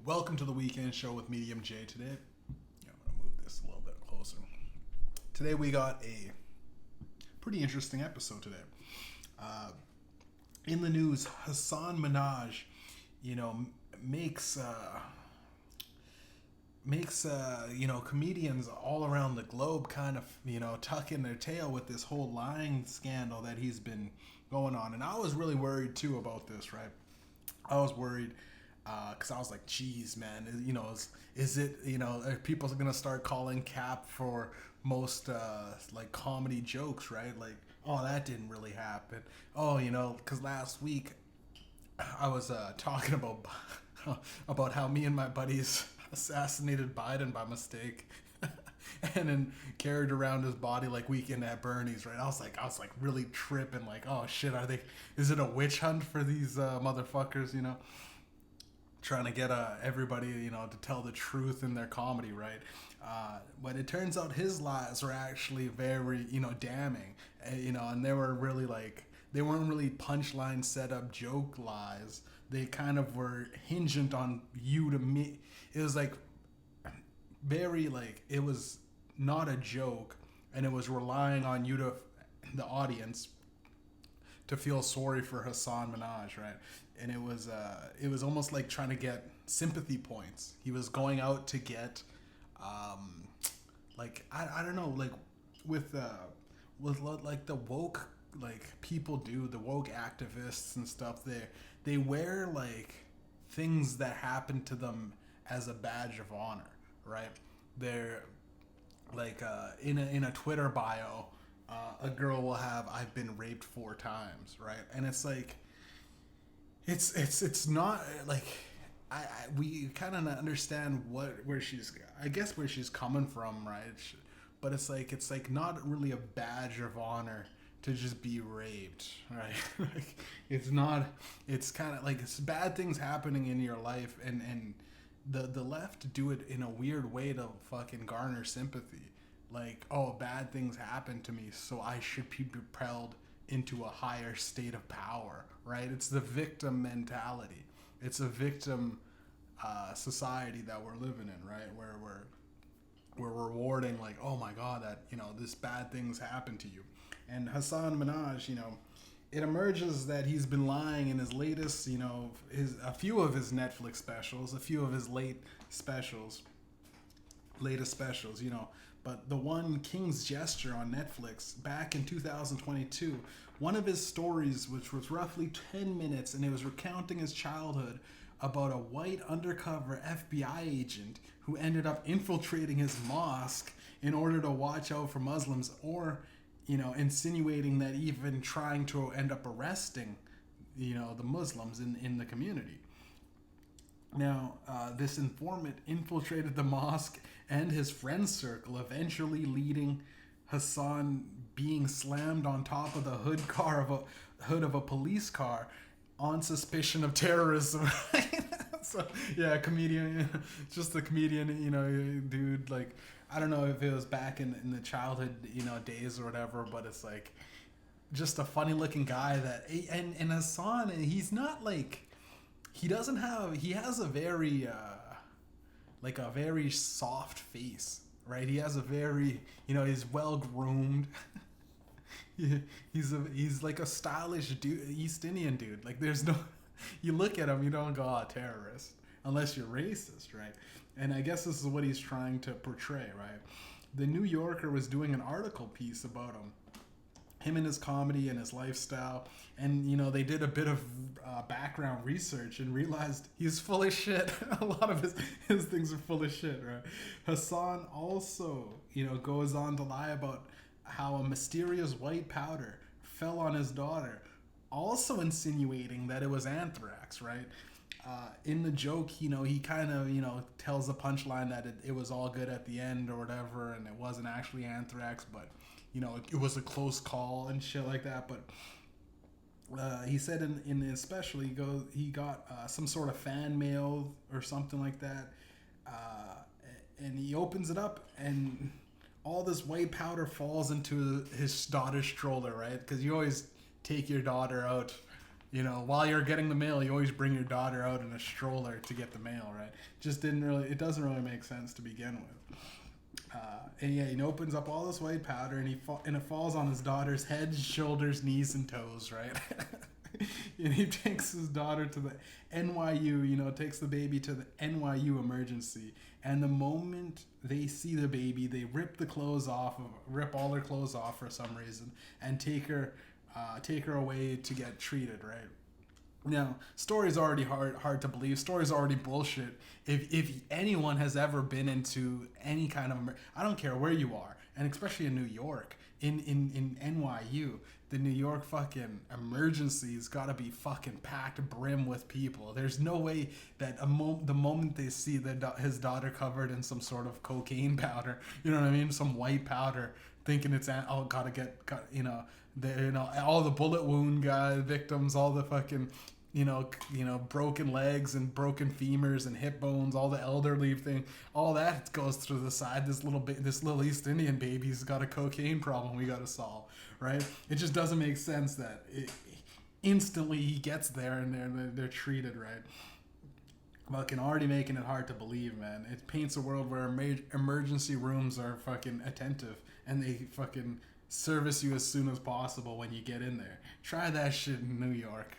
Welcome to the weekend show with Mediumjay today. Yeah, I'm gonna move this a little bit closer. Today we got a pretty interesting episode today. Uh, in the news, Hasan Minaj, you know, makes comedians all around the globe kind of tuck in their tail with this whole lying scandal that he's been going on, and I was really worried too about this. Right, I was worried because I was like, geez, man, is it, are people gonna start calling Cap for most like comedy jokes, right? Like, oh, that didn't really happen. Oh, because last week I was talking about about how me and my buddies assassinated Biden by mistake. And then carried around his body like Weekend at Bernie's, right? I was like really tripping, like, oh shit, is it a witch hunt for these motherfuckers, trying to get everybody, to tell the truth in their comedy, right? But it turns out his lies were actually very, damning, and they were really like, they weren't really punchline set up joke lies. They kind of were hingent on you to me. It was like very like, it was not a joke, and it was relying on you to the audience to feel sorry for Hasan Minaj, right? And it was almost like trying to get sympathy points. He was going out to get, like I don't know, like with like the woke like people do, the woke activists and stuff. They wear like things that happen to them as a badge of honor, right? They're like in a Twitter bio, a girl will have "I've been raped 4 times," right? And it's like it's not like I we kind of understand where she's, I guess, where she's coming from, right? But it's like not really a badge of honor to just be raped, right? Like, it's not. It's kind of like it's bad things happening in your life, and the left do it in a weird way to fucking garner sympathy. Like, oh, bad things happen to me, so I should be propelled into a higher state of power, right? It's the victim mentality. It's a victim society that we're living in, right? Where we're rewarding, like, oh my god, that this bad things happen to you. And Hasan Minaj, it emerges that he's been lying in his latest, his a few of his Netflix specials, a few of his latest specials, But the one King's Gesture on Netflix back in 2022, one of his stories, which was roughly 10 minutes, and it was recounting his childhood about a white undercover FBI agent who ended up infiltrating his mosque in order to watch out for Muslims, or, insinuating that even trying to end up arresting, the Muslims in the community. Now, this informant infiltrated the mosque and his friend circle, eventually leading Hassan being slammed on top of the hood of a police car on suspicion of terrorism. So yeah, comedian, just the comedian, dude. Like, I don't know if it was back in the childhood, days or whatever, but it's like just a funny looking guy that, and Hassan, he's not like, he has a very like a very soft face, right? He has a very, he's well groomed. He's like a stylish dude, East Indian dude. Like, there's no, you look at him, you don't go, oh, terrorist, unless you're racist, right? And I guess this is what he's trying to portray, right? The New Yorker was doing an article piece about him and his comedy and his lifestyle, and they did a bit of background research and realized he's full of shit. A lot of his things are full of shit, right? Hassan also goes on to lie about how a mysterious white powder fell on his daughter, also insinuating that it was anthrax, right? In the joke, he kind of, tells the punchline that it was all good at the end or whatever, and it wasn't actually anthrax, but it was a close call and shit like that. But he said in his special, he got some sort of fan mail or something like that, and he opens it up, and all this white powder falls into his daughter's stroller, right? Because you always take your daughter out While you're getting the mail, you always bring your daughter out in a stroller to get the mail, right? Just didn't really, it doesn't really make sense to begin with. And yeah, he opens up all this white powder, and it falls on his daughter's head, shoulders, knees, and toes, right? And he takes his daughter to the NYU, takes the baby to the NYU emergency. And the moment they see the baby, they rip all their clothes off for some reason, and take her away to get treated, right? Now, story's already hard to believe. Story's already bullshit. If anyone has ever been into any kind of, I don't care where you are, and especially in New York, in NYU, the New York fucking emergency's got to be fucking packed brim with people. There's no way that the moment they see his daughter covered in some sort of cocaine powder, you know what I mean, some white powder, thinking it's all all the bullet wound victims, all the fucking broken legs and broken femurs and hip bones, all the elderly thing, all that goes through the side. This little East Indian baby's got a cocaine problem we got to solve, right? It just doesn't make sense that instantly he gets there and they're treated right. Fucking already making it hard to believe, man. It paints a world where emergency rooms are fucking attentive and they fucking service you as soon as possible when you get in there. Try that shit in New York.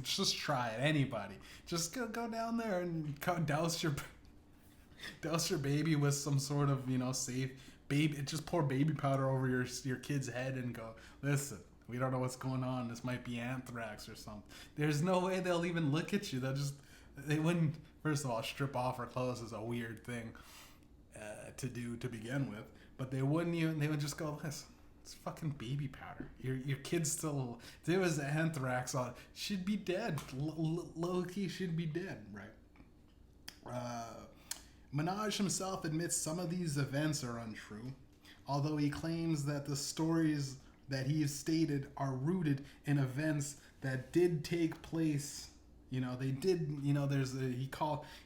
Just try it. Anybody. Just go down there and douse your baby with some sort of, safe baby. Just pour baby powder over your kid's head and go, listen, we don't know what's going on. This might be anthrax or something. There's no way they'll even look at you. They wouldn't. First of all, strip off her clothes is a weird thing to do to begin with. But they wouldn't even. They would just go, listen, it's fucking baby powder. Your kid's still. If there was anthrax on, she'd be dead. Low key, she'd be dead, right? Minaj himself admits some of these events are untrue, although he claims that the stories that he has stated are rooted in events that did take place. They did.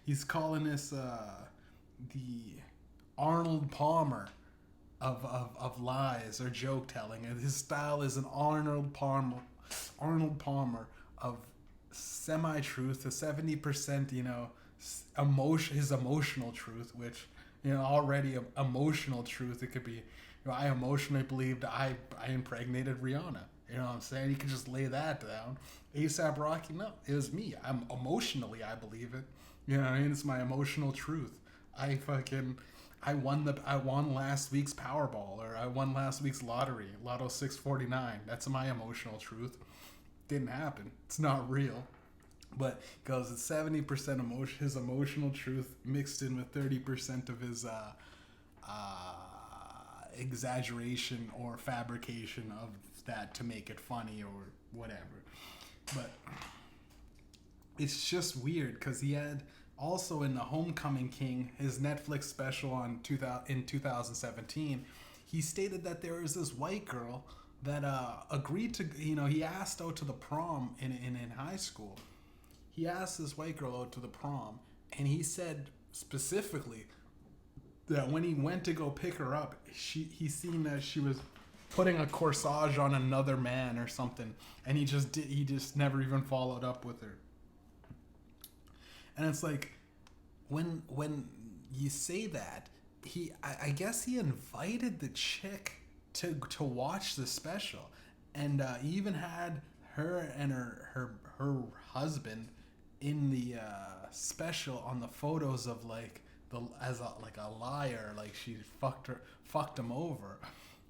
He's calling this the Arnold Palmer of lies or joke telling. And his style is an Arnold Palmer of semi-truth to 70%, his emotional truth, which, already emotional truth. It could be, I emotionally believed I impregnated Rihanna. You know what I'm saying? You can just lay that down. A$AP Rocky, no, it was me. I believe it. You know what I mean? It's my emotional truth. I won last week's Powerball, or I won last week's lottery, Lotto 649. That's my emotional truth. Didn't happen. It's not real. But goes it's 70% his emotional truth mixed in with 30% of his exaggeration or fabrication of that to make it funny or whatever. But it's just weird because he had also in The Homecoming King, his Netflix special in 2017, he stated that there was this white girl that agreed to, he asked out to the prom in high school. He asked this white girl out to the prom, and he said specifically that when he went to go pick her up, he seen that she was putting a corsage on another man or something, and he just never even followed up with her. And it's like, when you say that, I guess he invited the chick to watch the special, and he even had her and her husband in the special on the photos of as a liar, like she fucked him over.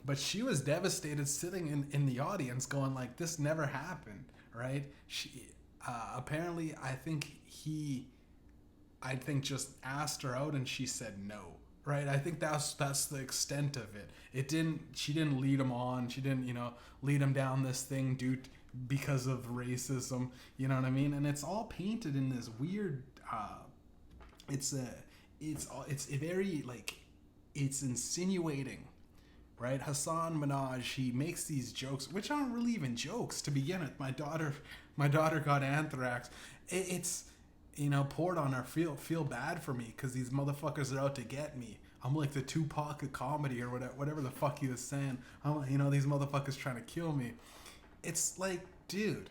But she was devastated sitting in the audience going like, this never happened, right? She apparently I think just asked her out and she said no, right? I think that's the extent of it. She didn't lead him on. She didn't, lead him down this thing because of racism, you know what I mean? And it's all painted in this weird it's very it's insinuating, right? Hasan Minaj, he makes these jokes, which aren't really even jokes to begin with. My daughter got anthrax. It's poured on her. Feel bad for me because these motherfuckers are out to get me. I'm like the Tupac of comedy or whatever the fuck he was saying. These motherfuckers trying to kill me. It's like, dude,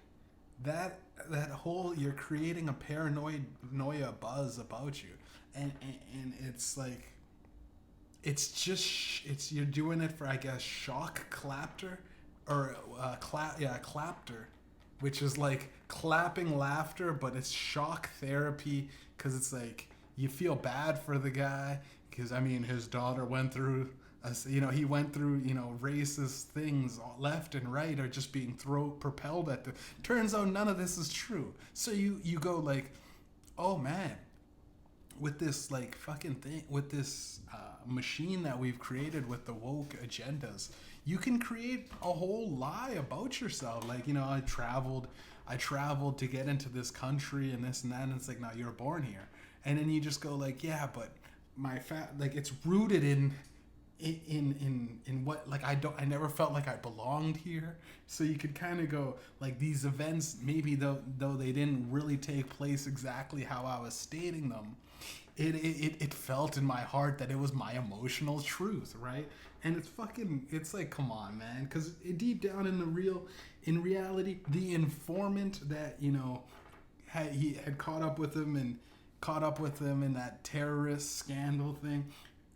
that that whole, you're creating a paranoia buzz about you, and it's like, it's just it's, you're doing it for, I guess, shock clapter, or clapter, which is like clapping laughter, but it's shock therapy, because it's like you feel bad for the guy, because I mean his daughter went through he went through, racist things left and right, or just being propelled at the, turns out none of this is true. So you go like, oh man, with this like fucking thing, with this machine that we've created with the woke agendas, you can create a whole lie about yourself. Like, I traveled to get into this country and this and that, and it's like, no, you're born here. And then you just go like, yeah, but like, it's rooted in what, like, I never felt like I belonged here. So you could kind of go like, these events, maybe though they didn't really take place exactly how I was stating them, it felt in my heart that it was my emotional truth, right? And it's like, come on, man, because deep down in reality, the informant that he had caught up with him in that terrorist scandal thing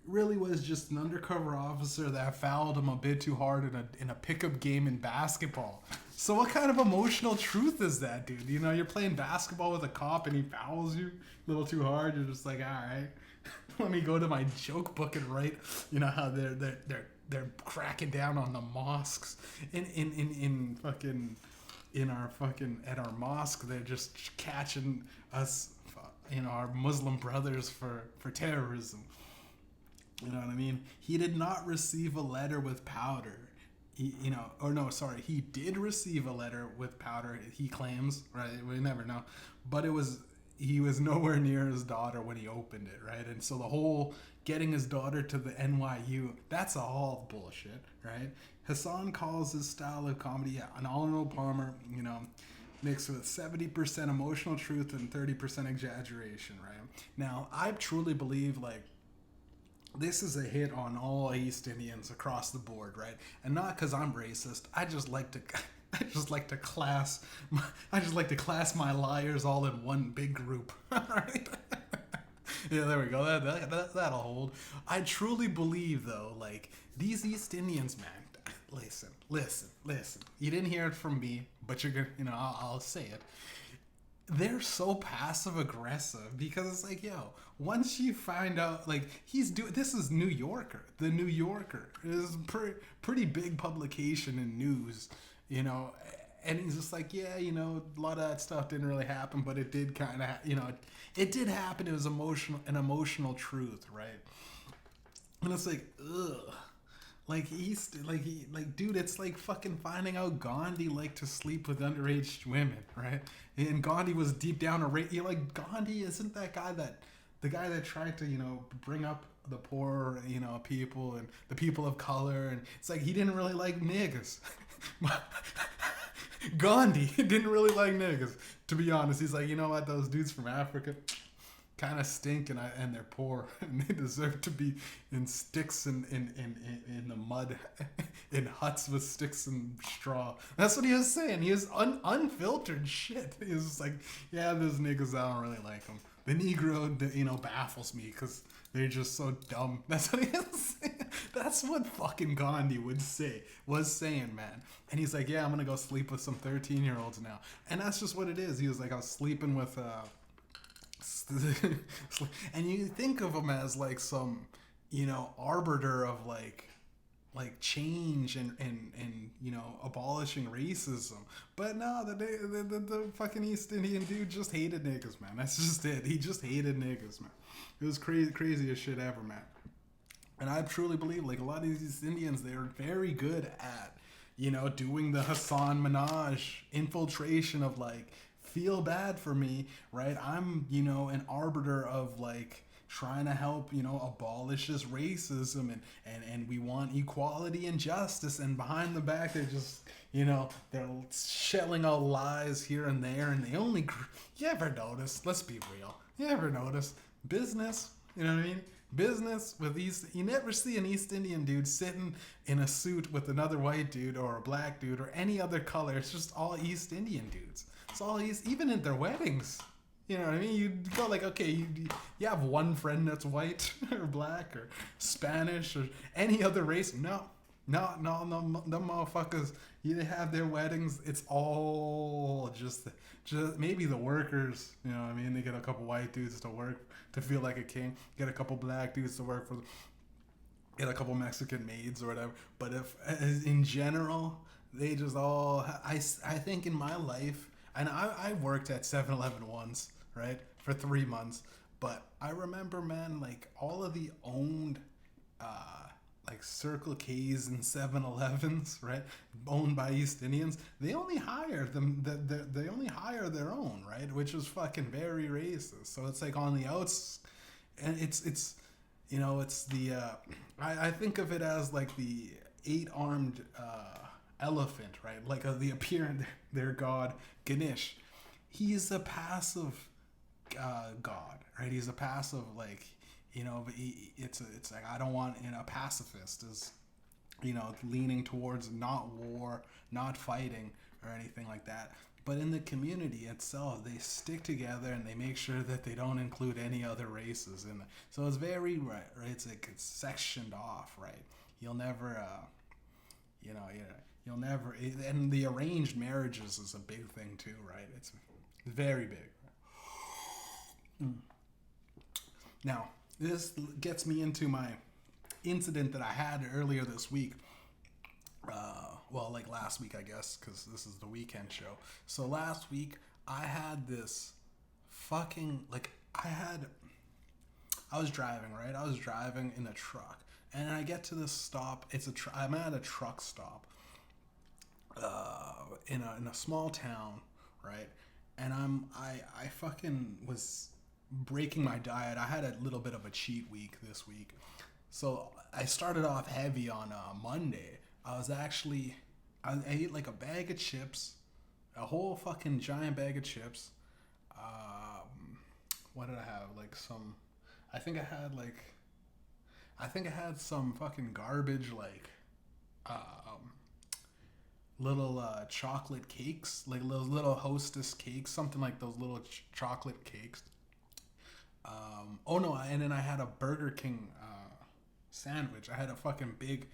really was just an undercover officer that fouled him a bit too hard in a pickup game in basketball. So what kind of emotional truth is that, dude? You're playing basketball with a cop and he fouls you a little too hard. You're just like, all right, let me go to my joke book and write. How they're cracking down on the mosques at our mosque. They're just catching us, our Muslim brothers for terrorism. You know what I mean? He did not receive a letter with powder. He did receive a letter with powder, he claims, right? We never know. But he was nowhere near his daughter when he opened it, right? And so the whole getting his daughter to the NYU, that's all bullshit, right? Hasan calls his style of comedy an Arnold Palmer, mixed with 70% emotional truth and 30% exaggeration, right? Now, I truly believe, like, this is a hit on all East Indians across the board, right? And not because I'm racist. I just like to class my liars all in one big group. Right? Yeah, there we go. That'll hold. I truly believe, though, like, these East Indians, man. Listen. You didn't hear it from me, but you're gonna, I'll say it. They're so passive aggressive, because it's like, yo, once you find out, like, this is New Yorker. The New Yorker is a pretty big publication in news, and he's just like, yeah, a lot of that stuff didn't really happen, but it did kind of, it did happen. It was an emotional truth, right? And it's like, ugh. Dude, it's like fucking finding out Gandhi liked to sleep with underage women, right? And Gandhi was deep down you're like, Gandhi isn't that guy the guy that tried to, bring up the poor, people and the people of color, and it's like, he didn't really like niggas. Gandhi didn't really like niggas, to be honest. He's like, you know what, those dudes from Africa kind of stink, and they're poor, and they deserve to be in sticks and in the mud, in huts with sticks and straw. That's what he was saying. He was unfiltered shit. He was like, yeah, those niggas, I don't really like them. The Negro, baffles me because they're just so dumb. That's what he was saying. That's what fucking Gandhi was saying, man. And he's like, yeah, I'm gonna go sleep with some 13-year-olds now, and that's just what it is. He was like, I was sleeping with and you think of him as like some, arbiter of like change and abolishing racism. But no, the fucking East Indian dude just hated niggas, man. That's just it. He just hated niggas, man. It was craziest shit ever, man. And I truly believe, like, a lot of these East Indians, they're very good at, doing the Hasan Minhaj infiltration of, like, feel bad for me, right? I'm, an arbiter of, like, trying to help, abolish this racism, and we want equality and justice, and behind the back they're just, they're shelling out lies here and there, and they only, you ever notice, let's be real, you ever notice, business, you know what I mean? Business with you never see an East Indian dude sitting in a suit with another white dude or a black dude or any other color. It's just all East Indian dudes. It's all he's, even at their weddings. You know what I mean? You go like, okay, you have one friend that's white or black or Spanish or any other race. No, the motherfuckers. You have their weddings. It's all just maybe the workers. You know what I mean? They get a couple white dudes to work to feel like a king. Get a couple black dudes to work for. Get a couple Mexican maids or whatever. But if in general, they just all. I think in my life. And I worked at 7-Eleven once, right, for 3 months. But I remember, man, like all of the owned, like Circle K's and 7-Elevens, right, owned by East Indians. They only hire them. They only hire their own, right, which is fucking very racist. So it's like on the outs, and it's, you know, it's the. I think of it as like the 8-armed. Elephant, right? Like the appearance, their god Ganesh. He's a passive god, right? He's a passive, like, you know. It's like, I don't want, you know, a pacifist is, you know, leaning towards not war, not fighting or anything like that. But in the community itself, they stick together and they make sure that they don't include any other races in it. So it's very right. It's like it's sectioned off, right? You'll never, you know. You'll never, and the arranged marriages is a big thing too, right? It's very big. Now, this gets me into my incident that I had earlier this week. Well, like last week, I guess, because this is the weekend show. So last week, I had this fucking, like, I was driving, right? I was driving in a truck, and I get to this stop. I'm at a truck stop. In a small town, right? And I fucking was breaking my diet. I had a little bit of a cheat week this week, so I started off heavy on Monday. I ate like a bag of chips, a whole fucking giant bag of chips. What did I have? Like some, I think I had some fucking garbage, like little chocolate cakes, like those little Hostess cakes, something like those little chocolate cakes. Oh no, and then I had a Burger King sandwich. I had a fucking big,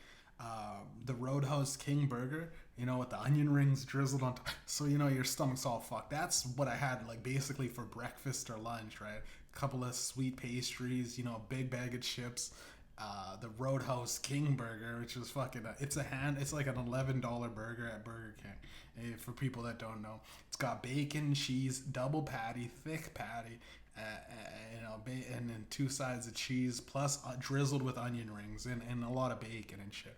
the Roadhouse King burger, you know, with the onion rings drizzled on top. So, you know, your stomach's all fucked. That's what I had, like, basically for breakfast or lunch, right? A couple of sweet pastries, you know, a big bag of chips. The Roadhouse King burger, which is fucking, it's like an $11 burger at Burger King. For people that don't know, it's got bacon, cheese, double patty, thick patty, you know, and then 2 sides of cheese, plus drizzled with onion rings and a lot of bacon and shit.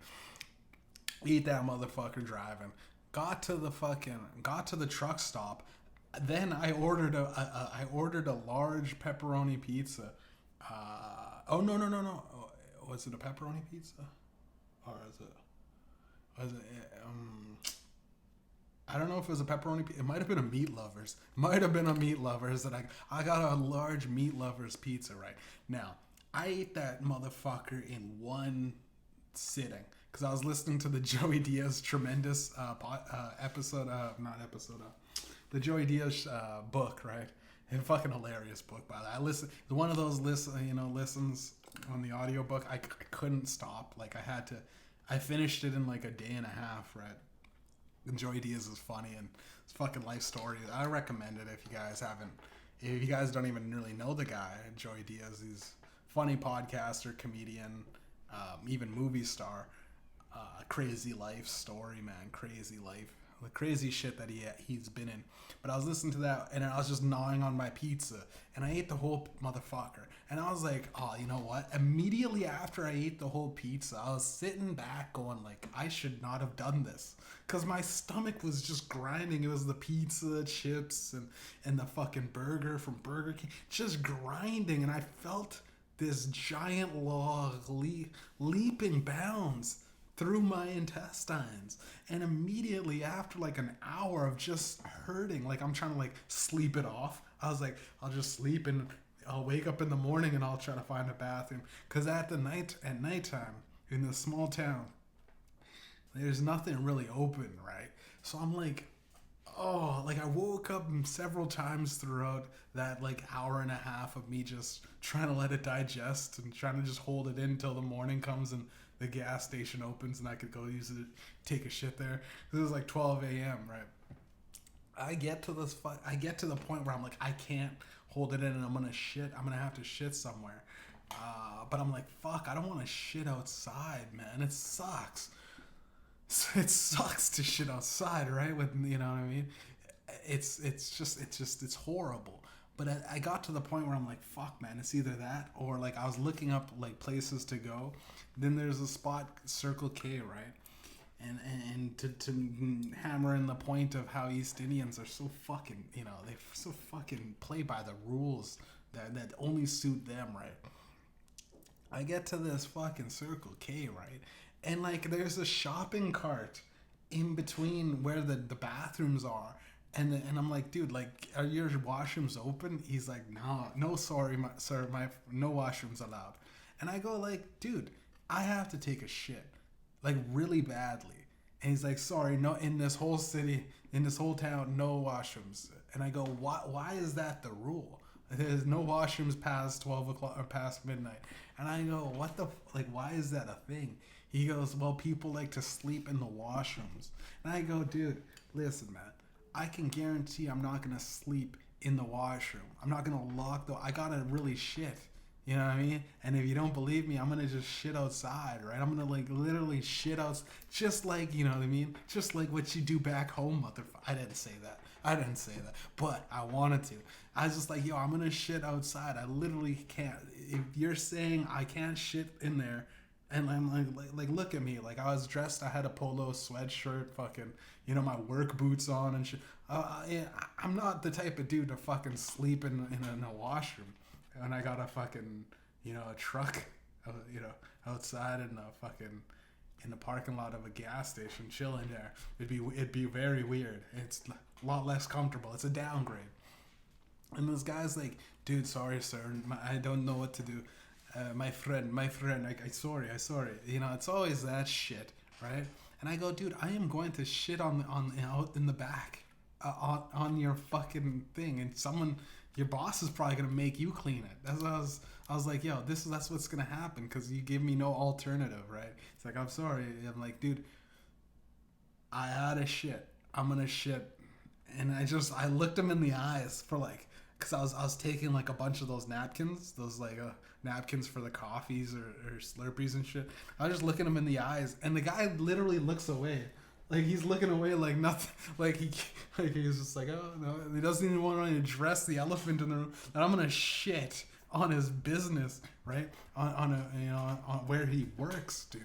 Eat that motherfucker driving. Got to the truck stop. Then I ordered a large pepperoni pizza. Oh no. Was it a pepperoni pizza? Or was it I don't know if it was a pepperoni pizza. It might have been a Meat Lovers. That I got a large Meat Lovers pizza, right? Now, I ate that motherfucker in one sitting because I was listening to the Joey Diaz tremendous the Joey Diaz book, right? A fucking hilarious book, by the way. I listened. One of those listens on the audiobook. I couldn't stop. Like I finished it in like a day and a half, right? And Joey Diaz is funny and it's fucking life story. I recommend it if you guys don't even really know the guy, Joey Diaz. He's funny podcaster, comedian, even movie star. Crazy life story, man. Crazy life. The crazy shit that he's been in. But I was listening to that and I was just gnawing on my pizza and I ate the whole motherfucker. And I was like, oh, you know what? Immediately after I ate the whole pizza, I was sitting back going like, I should not have done this. Because my stomach was just grinding. It was the pizza, chips, and the fucking burger from Burger King. Just grinding. And I felt this giant log leaping bounds through my intestines, and immediately after like an hour of just hurting, like I'm trying to like sleep it off, I was like, I'll just sleep and I'll wake up in the morning and I'll try to find a bathroom, because at nighttime in this small town there's nothing really open, right? So I'm like, Oh, like I woke up several times throughout that like hour and a half of me just trying to let it digest and trying to just hold it in until the morning comes and the gas station opens and I could go use it, take a shit there. This was like 12 a.m. right. I get to the point where I'm like I can't hold it in and I'm gonna shit. I'm gonna have to shit somewhere. But I'm like fuck. I don't want to shit outside, man. It sucks. It sucks to shit outside, right? With you know what I mean? It's horrible. But I got to the point where I'm like, fuck, man. It's either that or like I was looking up like places to go. Then there's a spot Circle K, right? And to hammer in the point of how East Indians are so fucking they so fucking play by the rules that only suit them, right? I get to this fucking Circle K, right? And like there's a shopping cart in between where the bathrooms are. And I'm like, dude, like, are your washrooms open? He's like, no, sorry, sir, my no washrooms allowed. And I go like, dude, I have to take a shit, like really badly. And he's like, sorry, no, in this whole city, in this whole town, no washrooms. And I go, why is that the rule? There's no washrooms past 12 o'clock or past midnight. And I go, like, why is that a thing? He goes, well, people like to sleep in the washrooms. And I go, dude, listen, man, I can guarantee I'm not going to sleep in the washroom. I'm not going to I got to really shit. You know what I mean? And if you don't believe me, I'm going to just shit outside, right? I'm going to like literally shit out, just like, you know what I mean? Just like what you do back home, motherfucker. I didn't say that. But I wanted to. I was just like, yo, I'm going to shit outside. I literally can't. If you're saying I can't shit in there, and I'm like, look at me. Like, I was dressed. I had a polo sweatshirt, fucking, my work boots on and shit. Yeah, I'm not the type of dude to fucking sleep in a washroom. And I got a fucking, a truck, outside in the parking lot of a gas station, chilling there. It'd be very weird. It's a lot less comfortable. It's a downgrade. And this guy's like, dude, sorry, sir. I don't know what to do. My friend, I sorry. It's always that shit, right? And I go, dude, I am going to shit on out in the back, on your fucking thing, and your boss is probably gonna make you clean it. That's what I was like, yo, that's what's gonna happen because you give me no alternative, right? It's like, I'm sorry. I'm like, dude, I had a shit. I'm gonna shit, and I looked him in the eyes for like. Because I was taking like a bunch of those napkins, napkins for the coffees or Slurpees and shit. I was just looking him in the eyes, and the guy literally looks away, like he's looking away like nothing, like he's just like, oh no, he doesn't even want to address the elephant in the room. And I'm gonna shit on his business, right? On where he works, dude.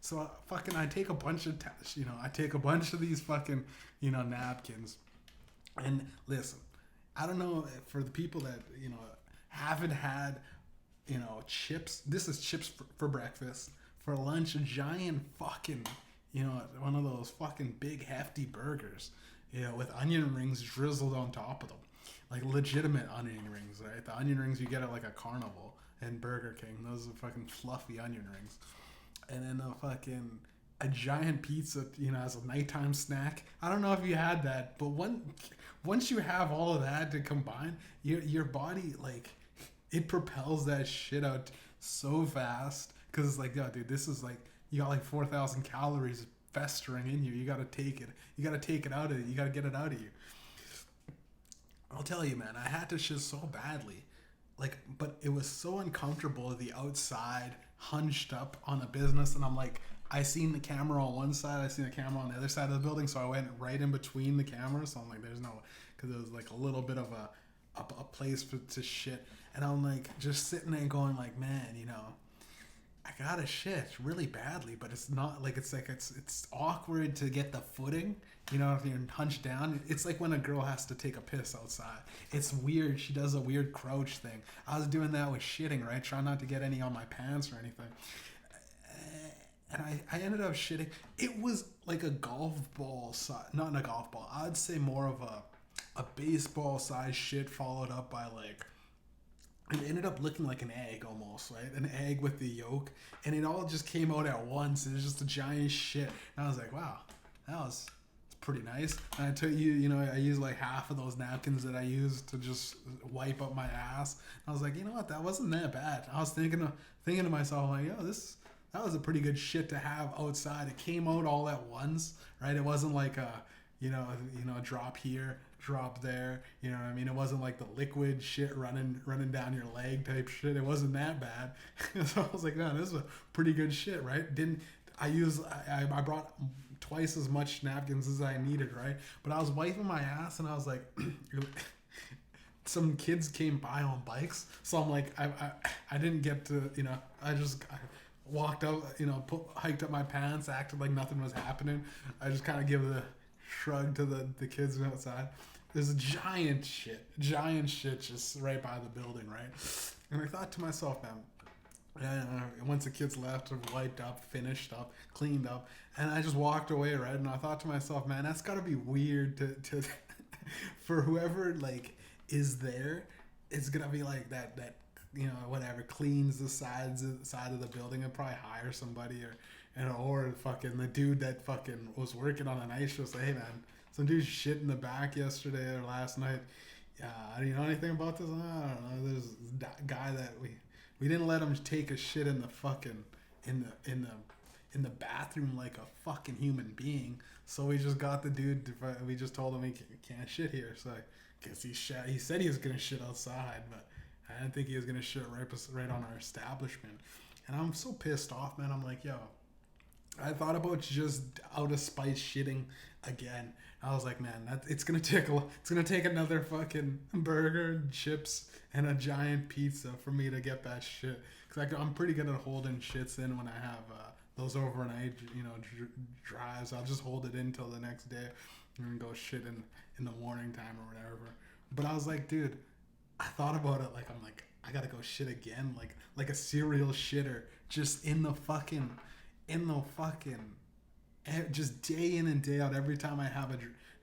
So I take a bunch of these fucking napkins, and listen. I don't know for the people that haven't had chips. This is chips for breakfast. For lunch, a giant fucking one of those fucking big hefty burgers, with onion rings drizzled on top of them, like legitimate onion rings, right? The onion rings you get at like a carnival and Burger King. Those are fucking fluffy onion rings, and then a giant pizza, as a nighttime snack. I don't know if you had that, but once you have all of that to combine, your body, like, it propels that shit out so fast. Because it's like, yo, dude, this is like, you got like 4,000 calories festering in you. You got to take it. You got to take it out of you. You got to get it out of you. I'll tell you, man, I had to shit so badly. Like, but it was so uncomfortable, the outside, hunched up on a business. And I'm like, I seen the camera on one side, I seen the camera on the other side of the building, so I went right in between the cameras. So I'm like, there's no, because it was like a little bit of a place to shit, and I'm like just sitting there going like, man, I gotta shit really badly, but it's not like it's awkward to get the footing, if you're hunched down. It's like when a girl has to take a piss outside. It's weird. She does a weird crouch thing. I was doing that with shitting, right? Trying not to get any on my pants or anything. And I ended up shitting. It was like a golf ball size, not a golf ball. I'd say more of a baseball size shit followed up by like, it ended up looking like an egg almost, right? An egg with the yolk. And it all just came out at once. It was just a giant shit. And I was like, wow, it's pretty nice. And I took you know, I used like half of those napkins that I used to just wipe up my ass. I was like, you know what, that wasn't that bad. I was thinking to myself, like, yo, that was a pretty good shit to have outside. It came out all at once, right? It wasn't like a, you know, drop here, drop there. You know what I mean? It wasn't like the liquid shit running down your leg type shit. It wasn't that bad. So I was like, man, this is a pretty good shit, right? I brought twice as much napkins as I needed, right? But I was wiping my ass and I was like, some kids came by on bikes, so I'm like, I didn't get to, you know, I walked up, you know, hiked up my pants, acted like nothing was happening. I just kind of give the shrug to the kids outside. There's a giant shit just right by the building, right? And I thought to myself, man, once the kids left, wiped up, finished up, cleaned up, and I just walked away, right? And I thought to myself, man, that's gotta be weird to for whoever like is there. It's gonna be like that you know, whatever, cleans the side of the building and probably hire somebody, or fucking the dude that fucking was working on a night show say, hey man, some dude shit in the back yesterday or last night. Do you know anything about this? I don't know. There's that guy that we didn't let him take a shit in the fucking in the bathroom like a fucking human being. So we just got the dude. We just told him he can't shit here. So I guess he said he was gonna shit outside, but I didn't think he was gonna shit right on our establishment. And I'm so pissed off, man. I'm like, yo, I thought about just out of spite shitting again. I was like, man, it's gonna take another fucking burger and chips and a giant pizza for me to get that shit. Cause I'm pretty good at holding shits in when I have those overnight, you know, drives. I'll just hold it in till the next day and go shit in the morning time or whatever. But I was like, dude, I thought about it. Like, I'm like, I gotta go shit again, like a serial shitter, just in the fucking just day in and day out. Every time I have a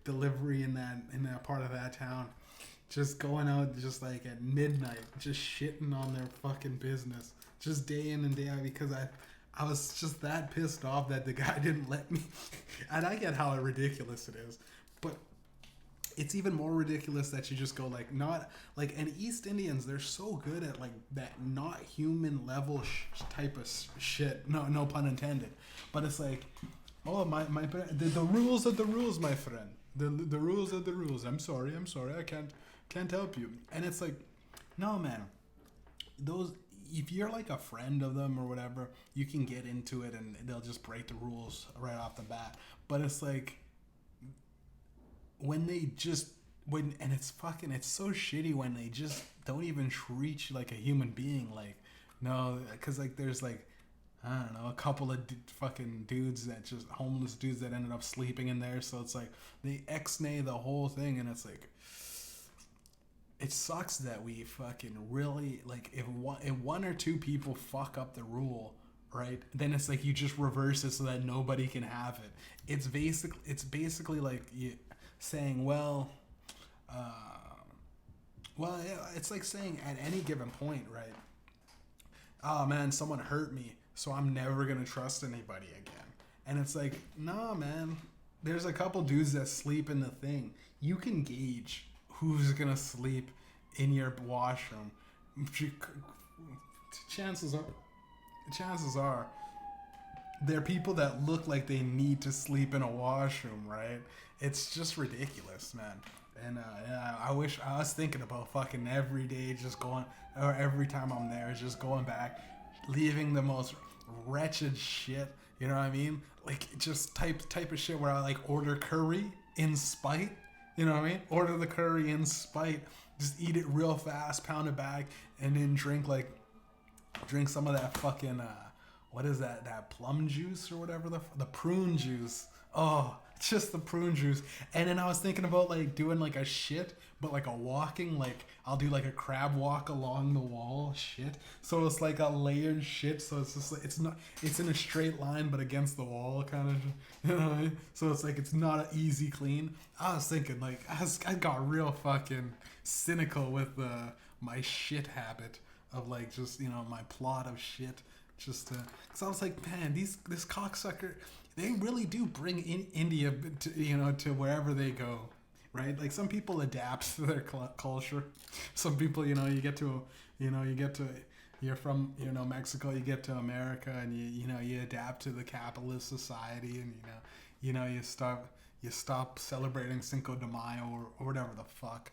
delivery in that part of that town, just going out just like at midnight, just shitting on their fucking business, just day in and day out, because I was just that pissed off that the guy didn't let me. And I get how ridiculous it is, but it's even more ridiculous that you just go like, not like, and East Indians, they're so good at like that not human level type of shit. No pun intended. But it's like, oh the rules are the rules, my friend. The rules are the rules. I'm sorry. I can't help you. And it's like, no, man. Those, if you're like a friend of them or whatever, you can get into it and they'll just break the rules right off the bat. But it's like, and it's so shitty when they just don't even treat you like a human being. Like, no, because like there's like, I don't know, a couple of fucking dudes that just homeless dudes that ended up sleeping in there. So it's like they ex-nay the whole thing, and it's like, it sucks that we fucking really like, if one or two people fuck up the rule, right, then it's like you just reverse it so that nobody can have it. It's basically like you saying, well, yeah, it's like saying at any given point, right, oh man, someone hurt me, so I'm never gonna trust anybody again. And it's like, nah, man, there's a couple dudes that sleep in the thing. You can gauge who's gonna sleep in your washroom. Chances are they're people that look like they need to sleep in a washroom, right? It's just ridiculous, man. And I was thinking about fucking every day just going, or every time I'm there, just going back, leaving the most wretched shit, you know what I mean? Like, just type of shit where I like order curry in spite, you know what I mean? Order the curry in spite, just eat it real fast, pound it back, and then drink some of that fucking what is that plum juice or whatever, the prune juice. Oh, just the prune juice. And then I was thinking about like doing like a shit, but like a walking, like I'll do like a crab walk along the wall shit. So it's like a layered shit. So it's just like, it's in a straight line, but against the wall kind of, you know what I mean? So it's like, it's not an easy clean. I was thinking like, I got real fucking cynical with my shit habit of like, just, you know, my plot of shit. Just because I was like, man, this cocksucker, they really do bring in India to wherever they go, right? Like some people adapt to their culture. Some people, you're from Mexico, you get to America, and you adapt to the capitalist society, and you stop celebrating Cinco de Mayo or whatever the fuck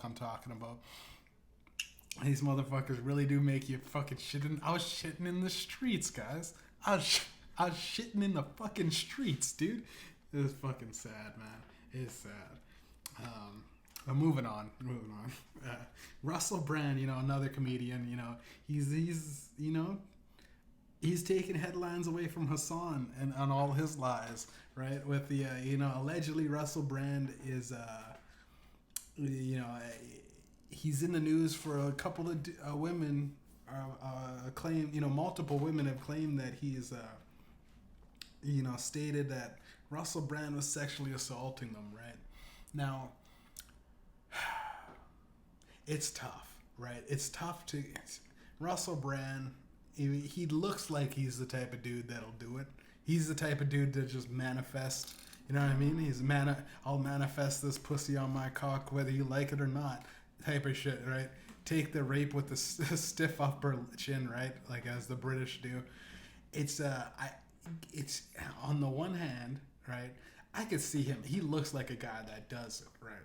I'm talking about. These motherfuckers really do make you fucking shitting. I was shitting in the streets, guys. I was shitting in the fucking streets, dude. It was fucking sad, man. It's sad. But moving on. Russell Brand, another comedian. He's taking headlines away from Hasan and on all his lies, right? With the allegedly Russel Brand is he's in the news for a couple of women claim, multiple women have claimed that he's stated that Russell Brand was sexually assaulting them, right? Now it's tough, right? It's tough to Russel Brand. He looks like he's the type of dude that'll do it. He's the type of dude that just manifest. You know what I mean? I'll manifest this pussy on my cock whether you like it or not. Type of shit, right? Take the rape with the stiff upper chin, right? Like as the British do. It's on the one hand, right? I could see him. He looks like a guy that does it, right?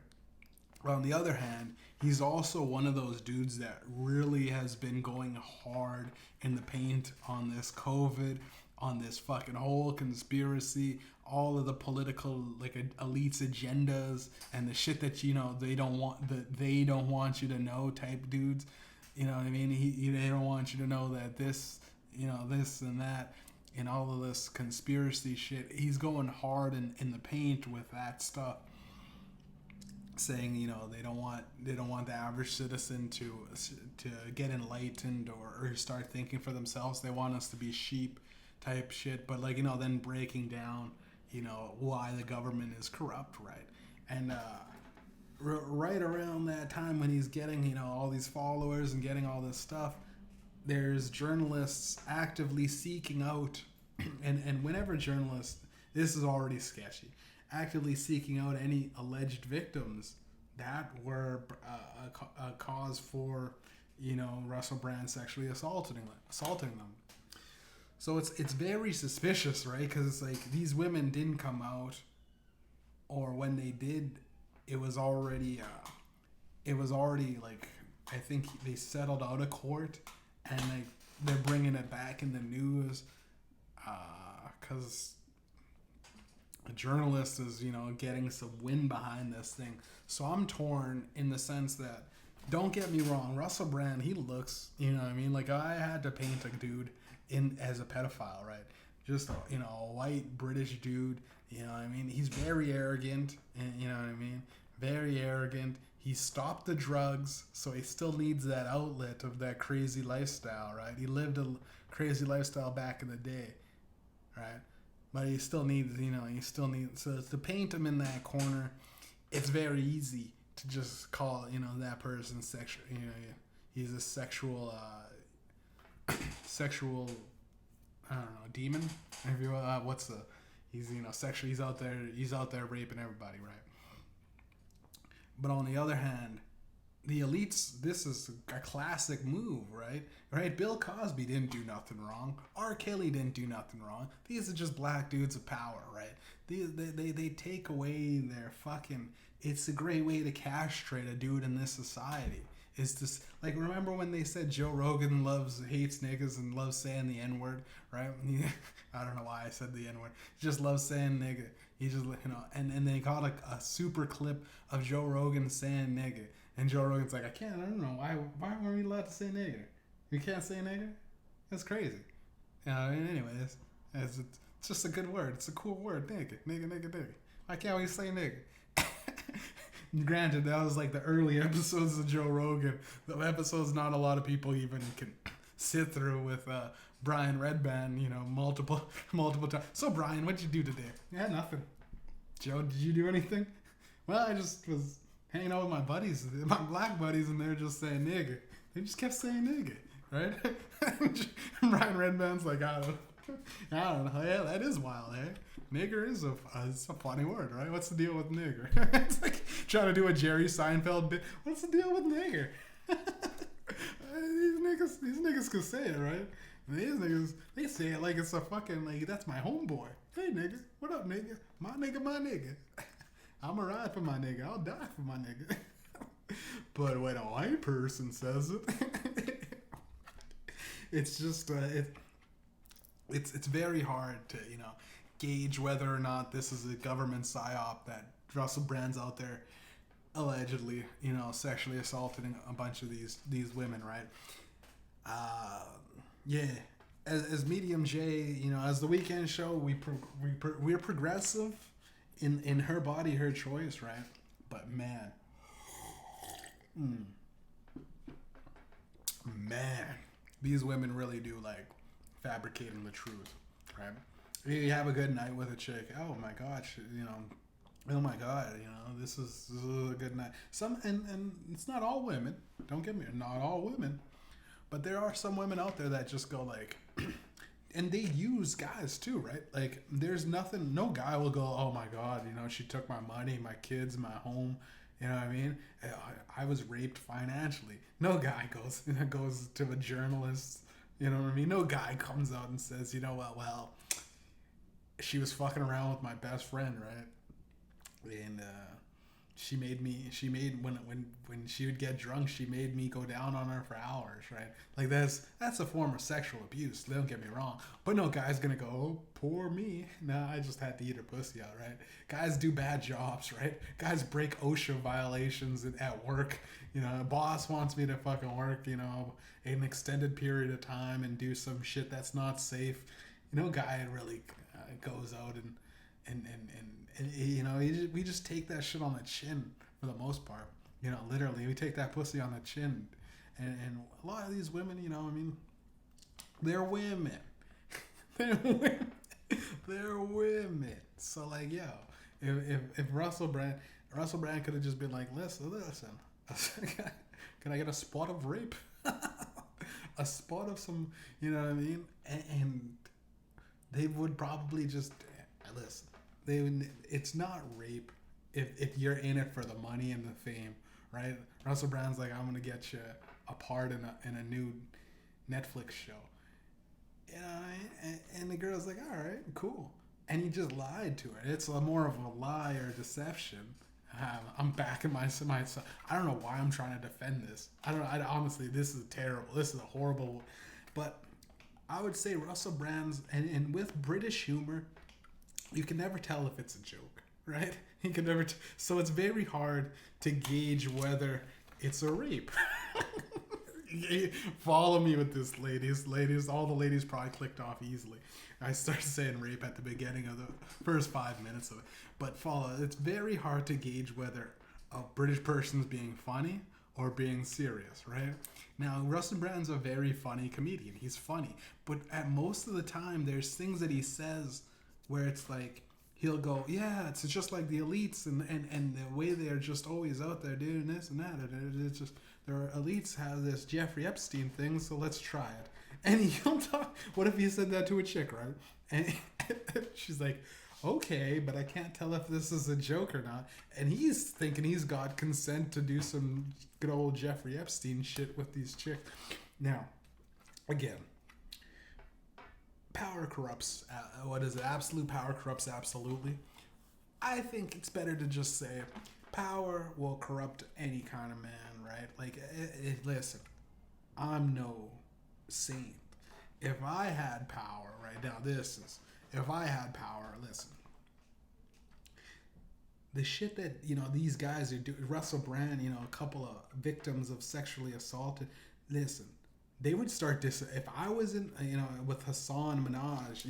But on the other hand, he's also one of those dudes that really has been going hard in the paint on this COVID, on this fucking whole conspiracy, all of the political elites agendas and the shit that they don't want you to know type dudes. You know what I mean? They don't want you to know that this and that and all of this conspiracy shit. He's going hard in the paint with that stuff, saying they don't want the average citizen to get enlightened or start thinking for themselves. They want us to be sheep type shit, but then breaking down why the government is corrupt, right? And right around that time when he's getting all these followers and getting all this stuff, there's journalists actively seeking out and whenever journalists, this is already sketchy, actively seeking out any alleged victims that were a cause for Russell Brand sexually assaulting them. So it's very suspicious, right? Because it's like these women didn't come out, or when they did, it was already like I think they settled out of court, and they're bringing it back in the news because a journalist is getting some wind behind this thing. So I'm torn in the sense that, don't get me wrong, Russell Brand, he looks, like I had to paint a dude as a pedophile, right? Just a white British dude, he's very arrogant, and very arrogant. He stopped the drugs, so he still needs that outlet of that crazy lifestyle, right? He lived a crazy lifestyle back in the day, right? But he still needs, so to paint him in that corner, it's very easy to just call, that person sexual, he's a sexual, I don't know, demon. If you he's sexual. He's out there raping everybody, right? But on the other hand, the elites, this is a classic move, right? Right? Bill Cosby didn't do nothing wrong. R. Kelly didn't do nothing wrong. These are just black dudes of power, right? They take away their fucking. It's a great way to castrate a dude in this society. It's just like, remember when they said Joe Rogan hates niggas and loves saying the N-word, right? I don't know why I said the N-word. He just loves saying nigga. He just, and they got a super clip of Joe Rogan saying nigga. And Joe Rogan's like, I don't know, why weren't we allowed to say nigga? You can't say nigga? That's crazy. Anyways, it's just a good word. It's a cool word, nigga. Nigga. Why can't we say nigga? Granted, that was like the early episodes of Joe Rogan. The episodes not a lot of people even can sit through with Brian Redband, multiple times. So Brian, what'd you do today? Yeah, nothing. Joe, did you do anything? Well, I just was hanging out with my buddies, my black buddies, and they were just saying nigga. They just kept saying nigga. right? Ryan Redman's like, I don't know. Yeah, that is wild, eh? Nigger is it's a funny word, right? What's the deal with nigger? It's like trying to do a Jerry Seinfeld bit. What's the deal with nigger? These niggas can say it, right? These niggas, they say it like it's a fucking, like, that's my homeboy. Hey, nigga. What up, nigga? My nigga, my nigga. I'ma ride for my nigga. I'll die for my nigga. But when a white person says it, it's just, it's very hard to, gauge whether or not this is a government psyop that Russell Brands out there allegedly, sexually assaulting a bunch of these women, right? Yeah. As Mediumjay, as the weekend show, we're progressive in her body, her choice, right? But man, these women really do like fabricating the truth, right? You have a good night with a chick. Oh my gosh, oh my god, this is a good night. And it's not all women. Don't get me, not all women, but there are some women out there that just go like, and they use guys too, right? Like there's nothing. No guy will go, oh my god, she took my money, my kids, my home. You know what I mean? I was raped financially. No guy goes to a journalist. You know what I mean? No guy comes out and says, well, she was fucking around with my best friend, right? And when she would get drunk, she made me go down on her for hours, right? Like that's a form of sexual abuse. Don't get me wrong, but no guy's gonna go, oh, poor me. Nah, I just had to eat her pussy out, right? Guys do bad jobs, right? Guys break OSHA violations at work. A boss wants me to fucking work, an extended period of time and do some shit that's not safe. Guy really goes out and we just take that shit on the chin for the most part. Literally, we take that pussy on the chin, and a lot of these women, they're women. They're women. So like, yo, if Russell Brand could have just been like, listen, can I get a spot of rape? A spot of some, you know what I mean? And they would probably just listen. It's not rape if you're in it for the money and the fame, right? Russell Brand's like, I'm gonna get you a part in a new Netflix show, and the girl's like, all right, cool, and he just lied to her. It's more of a lie or deception. I'm backing myself. I don't know why I'm trying to defend this. I honestly, this is terrible. This is a horrible, but I would say Russell Brands, and with British humor, you can never tell if it's a joke, right? You can never. So it's very hard to gauge whether it's a rape. Follow me with this, ladies. All the ladies probably clicked off easily. I started saying rape at the beginning of the first 5 minutes of it. But it's very hard to gauge whether a British person's being funny or being serious, right? Now, Russell Brand's a very funny comedian. He's funny. But at most of the time, there's things that he says where it's like, he'll go, yeah, it's just like the elites and the way they're just always out there doing this and that. And it's just, their elites have this Jeffrey Epstein thing, so let's try it. And he'll talk, what if he said that to a chick, right? And she's like, okay, but I can't tell if this is a joke or not. And he's thinking he's got consent to do some good old Jeffrey Epstein shit with these chicks. Now, again, power corrupts. What is it? Absolute power corrupts absolutely. I think it's better to just say power will corrupt any kind of man, right? Like, listen, I'm no saint. If I had power, right now, if I had power, listen, the shit that, these guys are doing, Russell Brand, a couple of victims of sexually assaulted, listen, they would start this. If I was in, with Hasan Mihaj,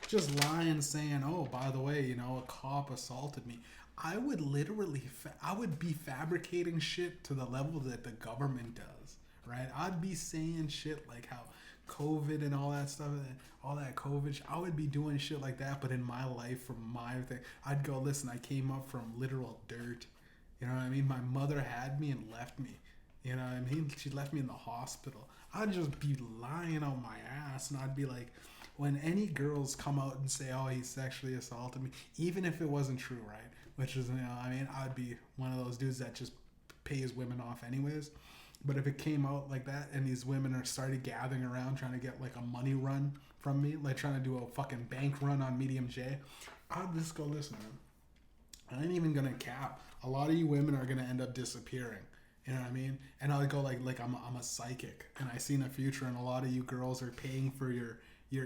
just lying, saying, oh, by the way, a cop assaulted me, I would literally, I would be fabricating shit to the level that the government does, right? I'd be saying shit like how COVID and all that stuff, all that COVID, I would be doing shit like that, but in my life, from my thing, I'd go, listen, I came up from literal dirt. You know what I mean? My mother had me and left me. You know what I mean? She left me in the hospital. I'd just be lying on my ass, and I'd be like, when any girls come out and say, "Oh, he sexually assaulted me," even if it wasn't true, right? Which is, I mean, I'd be one of those dudes that just pays women off anyways. But if it came out like that, and these women are started gathering around trying to get like a money run from me, like trying to do a fucking bank run on Mediumjay, I'd just go, listen, man, I ain't even gonna cap. A lot of you women are gonna end up disappearing. You know what I mean? And I'll go like I'm a psychic, and I see in the future, and a lot of you girls are paying for your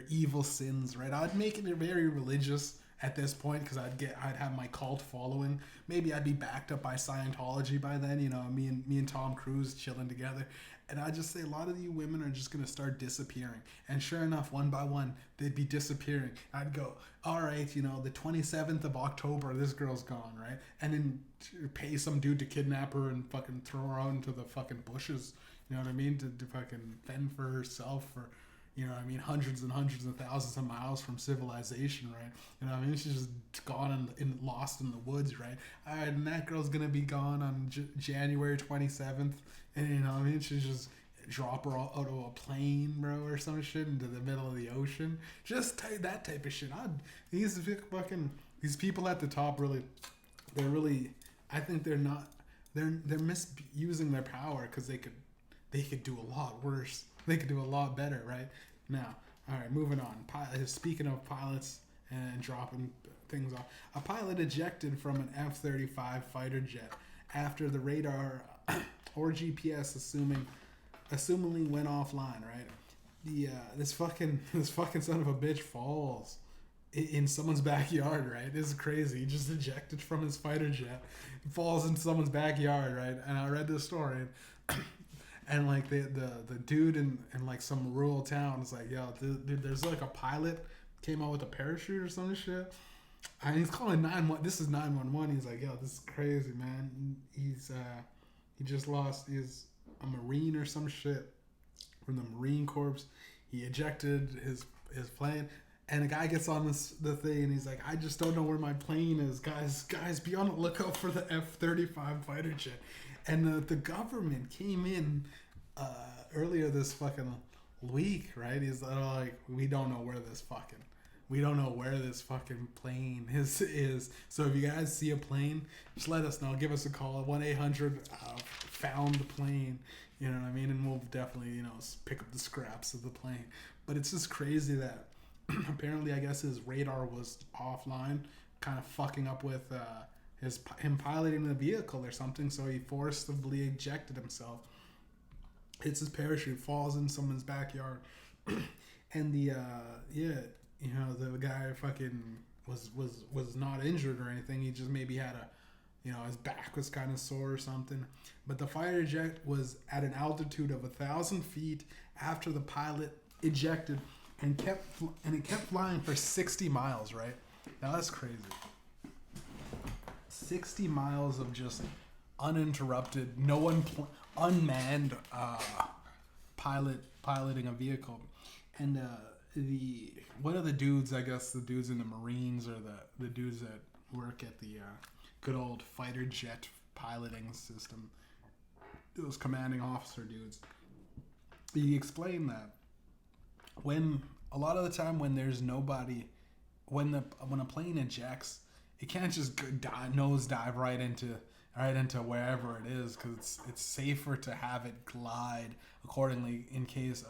evil sins, right? I'd make it very religious at this point because I'd have my cult following. Maybe I'd be backed up by Scientology by then. You know, me and Tom Cruise chilling together. And I just say a lot of you women are just gonna start disappearing. And sure enough, one by one, they'd be disappearing. I'd go, all right, you know, the 27th of October, this girl's gone, right? And then pay some dude to kidnap her and fucking throw her out into the fucking bushes. You know what I mean? To fucking fend for herself for, you know what I mean, hundreds and hundreds of thousands of miles from civilization, right? You know what I mean? She's just gone and lost in the woods, right? All right, and that girl's gonna be gone on January 27th. And you know what I mean? She's just drop her out of a plane, bro, or some shit into the middle of the ocean. Just that type of shit. These people at the top they're really, I think they're misusing their power because they could do a lot worse. They could do a lot better, right? Now, all right, moving on. Speaking of pilots and dropping things off, a pilot ejected from an F-35 fighter jet after the radar or GPS assumingly went offline, right? This fucking son of a bitch falls in someone's backyard, right? This is crazy. He just ejected from his fighter jet, falls in someone's backyard, right? And I read this story, and like the dude in like some rural town is like, yo, dude, there's like a pilot came out with a parachute or some shit. And he's calling 911. This is 911. He's like, yo, this is crazy, man. He just lost. He's a Marine or some shit from the Marine Corps. He ejected his plane, and the guy gets on the thing, and he's like, I just don't know where my plane is, guys. Be on the lookout for the F-35 fighter jet. And the government came in earlier this fucking week, right? He's like, we don't know where this fucking plane is. So if you guys see a plane, just let us know. Give us a call at 1-800 found the plane. You know what I mean? And we'll definitely, you know, pick up the scraps of the plane. But it's just crazy that apparently, I guess his radar was offline, kind of fucking up with him piloting the vehicle or something. So he forcibly ejected himself. Hits his parachute, falls in someone's backyard, and the guy fucking was not injured or anything. He just maybe had his back was kind of sore or something. But the fighter jet was at an altitude of 1,000 feet after the pilot ejected, and it kept flying for 60 miles. Right now, that's crazy. 60 miles of just uninterrupted, unmanned piloting a vehicle, and one of the dudes, I guess the dudes in the Marines or the dudes that work at the good old fighter jet piloting system, those commanding officer dudes, he explained that when a lot of the time when there's nobody, when a plane ejects, it can't just nosedive right into wherever it is, because it's safer to have it glide accordingly in case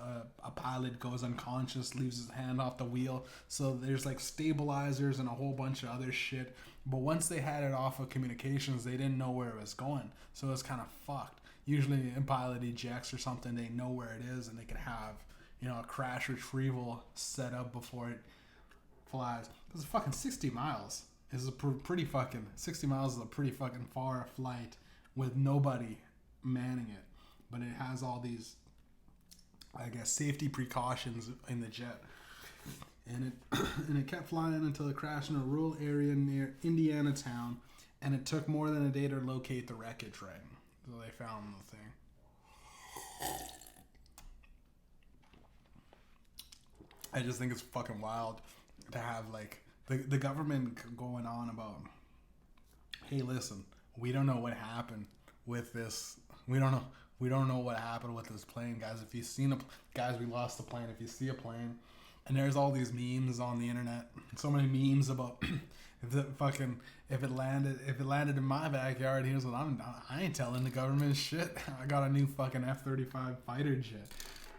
a pilot goes unconscious, leaves his hand off the wheel. So there's like stabilizers and a whole bunch of other shit. But once they had it off of communications, they didn't know where it was going. So it's kind of fucked. Usually a pilot ejects or something, they know where it is, and they can have, a crash retrieval set up before it flies. Because fucking 60 miles is a pretty fucking 60 miles is a pretty fucking far flight with nobody manning it. But it has all these, I guess, safety precautions in the jet. And it kept flying until it crashed in a rural area near Indiana town, and it took more than a day to locate the wreckage, right? So they found the thing. I just think it's fucking wild to have like the government going on about, hey, listen, we don't know what happened with this. We don't know. We don't know what happened with this plane, guys. If you've seen guys, we lost the plane. If you see a plane, and there's all these memes on the internet, so many memes about if it landed in my backyard. Here's what I ain't telling the government shit. I got a new fucking F-35 fighter jet.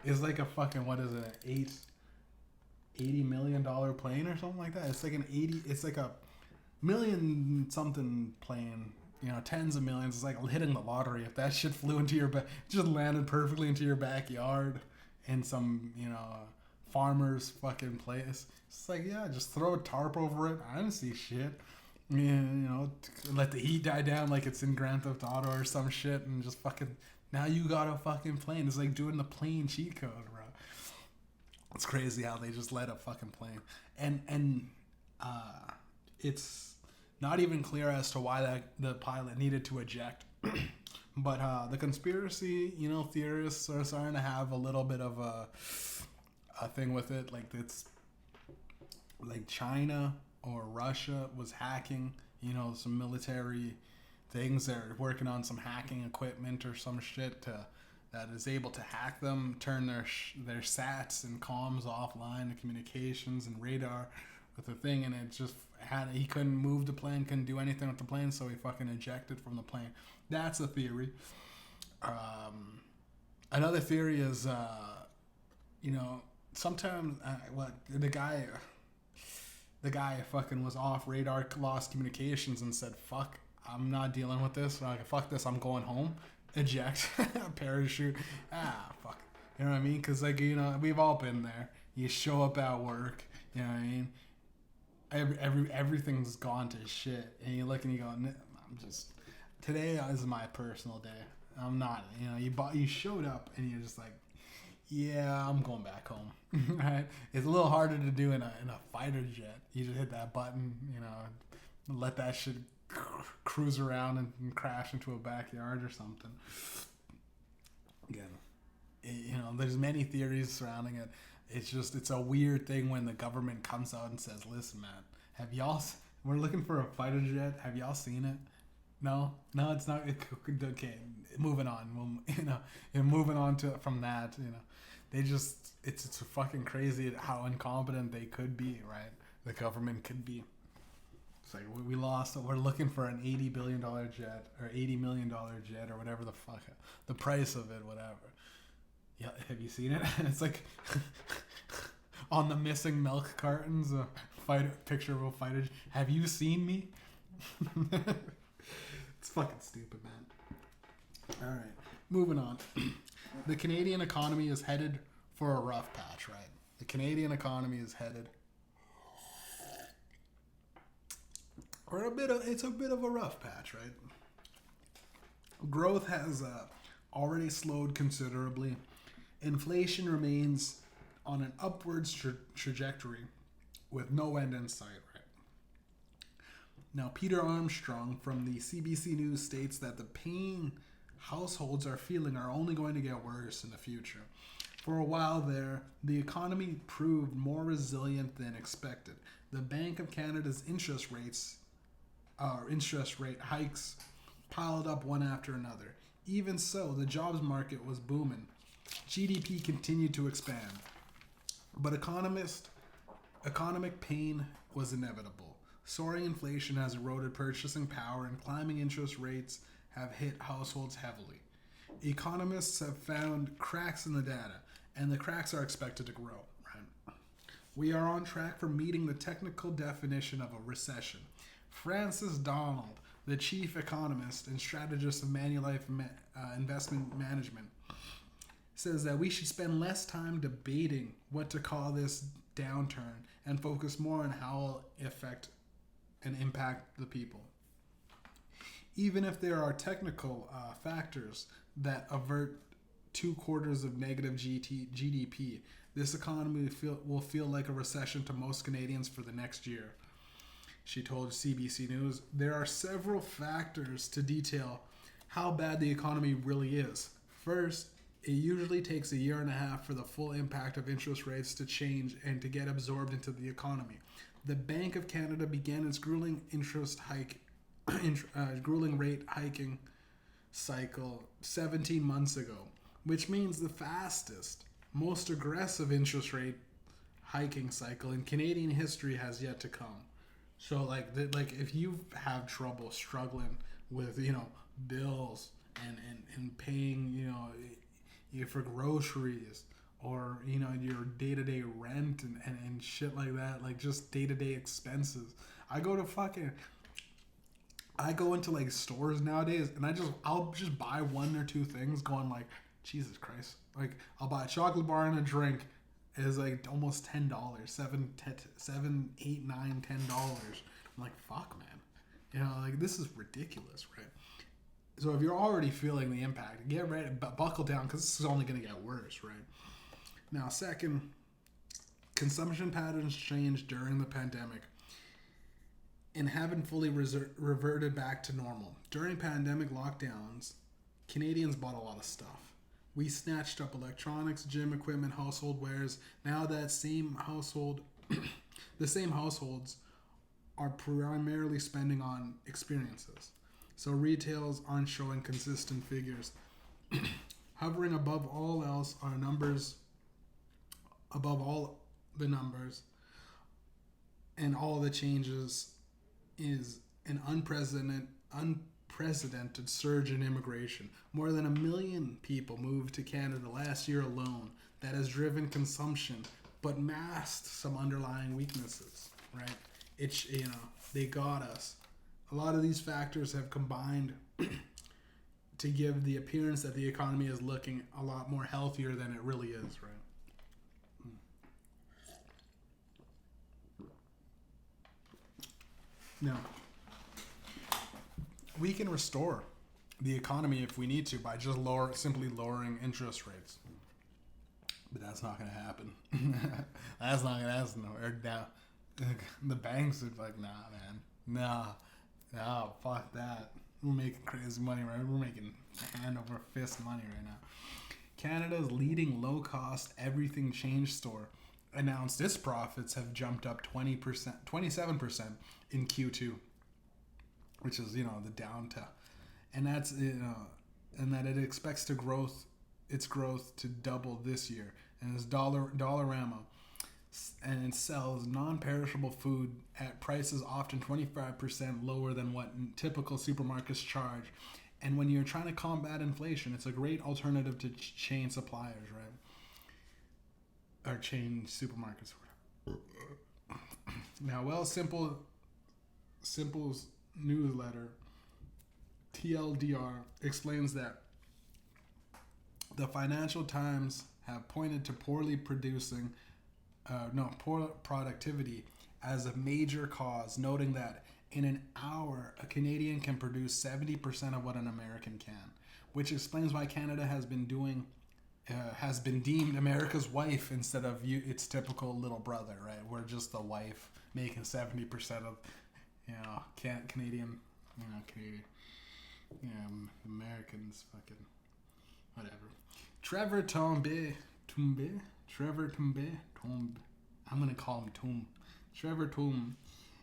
It's like a fucking, what is it, an $80 million plane or something like that. It's like a million something plane, tens of millions. It's like hitting the lottery. If that shit flew into just landed perfectly into your backyard in some, farmer's fucking place. It's like, yeah, just throw a tarp over it. I didn't see shit. Let the heat die down like it's in Grand Theft Auto or some shit, and just fucking, now you got a fucking plane. It's like doing the plane cheat code, bro. It's crazy how they just let a fucking plane. And it's not even clear as to why the pilot needed to eject. But the conspiracy, theorists are starting to have a little bit of a thing with it. Like, it's like China or Russia was hacking, some military things. They're working on some hacking equipment or some shit that is able to hack them, turn their sats and comms offline, the communications and radar with the thing, and it just he couldn't move the plane, couldn't do anything with the plane, so he fucking ejected from the plane. That's a theory. Another theory is, sometimes the guy fucking was off radar, lost communications, and said, "Fuck, I'm not dealing with this. Like, fuck this, I'm going home." Eject, parachute. Fuck. You know what I mean? Because, like, we've all been there. You show up at work, you know what I mean? Everything's gone to shit, and you look and you go, today is my personal day. I'm not, you showed up and you're just like, yeah, I'm going back home. Right? It's a little harder to do in a fighter jet. You just hit that button, let that shit cruise around and crash into a backyard or something. Again, there's many theories surrounding it. It's a weird thing when the government comes out and says, "Listen, man, we're looking for a fighter jet. Have y'all seen it?" No, it's not. Okay, moving on. Moving on from that. It's fucking crazy how incompetent they could be, right? The government could be. It's like, we're looking for an $80 billion jet or $80 million jet or whatever the fuck, the price of it, whatever. Yeah, have you seen it? It's like on the missing milk cartons, a picture of a fighter. Have you seen me? It's fucking stupid, man. All right, moving on. The Canadian economy is headed for a rough patch, right? The Canadian economy is headed for it's a bit of a rough patch, right? Growth has already slowed considerably. Inflation remains on an upwards trajectory with no end in sight, right? Now, Peter Armstrong from the CBC News states that the pain households are feeling are only going to get worse in the future. For a while there, the economy proved more resilient than expected. The Bank of Canada's interest rate hikes piled up one after another. Even so, the jobs market was booming. GDP continued to expand. But economic pain was inevitable. Soaring inflation has eroded purchasing power, and climbing interest rates have hit households heavily. Economists have found cracks in the data, and the cracks are expected to grow. Right? We are on track for meeting the technical definition of a recession. Francis Donald, the chief economist and strategist of Manulife Investment Management, says that we should spend less time debating what to call this downturn and focus more on how it will affect and impact the people. Even if there are technical factors that avert 2 quarters of negative GDP, this economy will feel like a recession to most Canadians for the next year. She told CBC News, there are several factors to detail how bad the economy really is. First, it usually takes a year and a half for the full impact of interest rates to change and to get absorbed into the economy. The Bank of Canada began its grueling rate hiking cycle 17 months ago, which means the fastest, most aggressive interest rate hiking cycle in Canadian history has yet to come. So like if you have trouble struggling with bills and paying for groceries, or your day-to-day rent and shit like that, like just day-to-day expenses. I go into like stores nowadays and I'll just buy one or two things going like, Jesus Christ. Like I'll buy a chocolate bar and a drink. It's like almost $10. $7, $8, $9, $10. I'm like, fuck, man. Like this is ridiculous, right? So if you're already feeling the impact, get ready, buckle down, because this is only going to get worse, right? Now, second, consumption patterns changed during the pandemic and haven't fully reverted back to normal. During pandemic lockdowns, Canadians bought a lot of stuff. We snatched up electronics, gym equipment, household wares. Now the same households are primarily spending on experiences. So retails aren't showing consistent figures. Hovering above all else are numbers, above all the numbers, and all the changes is an unprecedented surge in immigration. More than 1 million people moved to Canada last year alone. That has driven consumption, but masked some underlying weaknesses, right? They got us. A lot of these factors have combined to give the appearance that the economy is looking a lot more healthier than it really is, right? Now, we can restore the economy if we need to by just simply lowering interest rates. But that's not going to happen. That's not going to happen. The banks are like, nah, man. Nah, fuck that. We're making crazy money, right? We're making hand over fist money right now. Canada's leading low-cost everything change store announced its profits have jumped up 27% in Q2, which is the downtown, and that's and that it expects its growth to double this year, and it's Dollarama, and it sells non-perishable food at prices often 25% lower than what typical supermarkets charge. And when you're trying to combat inflation, it's a great alternative to chain suppliers, right? Or chain supermarkets. Now, Simple's newsletter, TLDR, explains that the Financial Times have pointed to poor productivity as a major cause, noting that in an hour, a Canadian can produce 70% of what an American can, which explains why Canada has been deemed America's wife instead of its typical little brother, right? We're just the wife making 70% of, Canadian, Americans, fucking, whatever. Trevor Tombe, I'm going to call him Tombe. Trevor Tombe,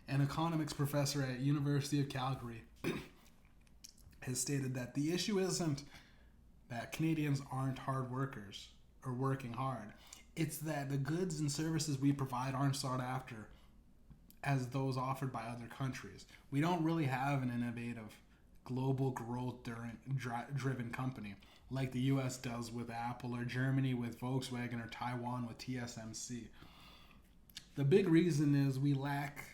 an economics professor at University of Calgary, has stated that the issue isn't that Canadians aren't hard workers or working hard. It's that the goods and services we provide aren't sought after as those offered by other countries. We don't really have an innovative, global growth-driven company like the U.S. does with Apple, or Germany with Volkswagen, or Taiwan with TSMC. The big reason we lack